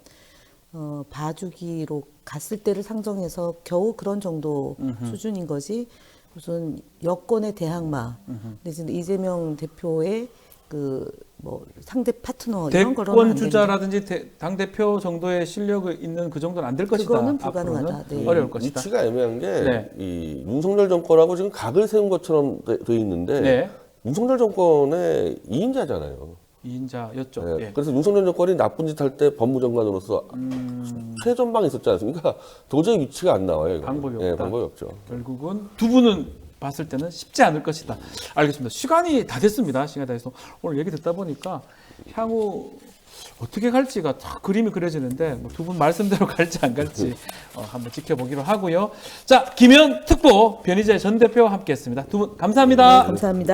봐주기로 갔을 때를 상정해서 겨우 그런 정도 수준인 거지 무슨 여권의 대항마 내지는 이재명 대표의 그 뭐 상대 파트너 이런 거로는 대권 안 됩니다. 주자라든지 당 대표 정도의 실력이 있는 그 정도는 안 될 것이다. 그거는 불가능하다. 앞으로는 네. 어려울 것이다. 위치가 애매한 게 네. 이 윤석열 정권하고 지금 각을 세운 것처럼 돼 있는데 네. 윤석열 정권의 2인자잖아요. 2인자였죠. 네. 예. 그래서 윤석열 정권이 나쁜 짓 할 때 법무장관으로서 최전방에 있었지 않습니까? 도저히 위치가 안 나와요. 이거는. 방법이 없다. 네, 방법이 없죠. 결국은 두 분은 봤을 때는 쉽지 않을 것이다. 알겠습니다. 시간이 다 됐습니다. 시간이 다 돼서 오늘 얘기 듣다 보니까 향후 어떻게 갈지가 다 그림이 그려지는데 뭐 두 분 말씀대로 갈지 안 갈지 한번 지켜보기로 하고요. 자, 김현 특보 변희재 전 대표와 함께했습니다. 두 분 감사합니다. 감사합니다.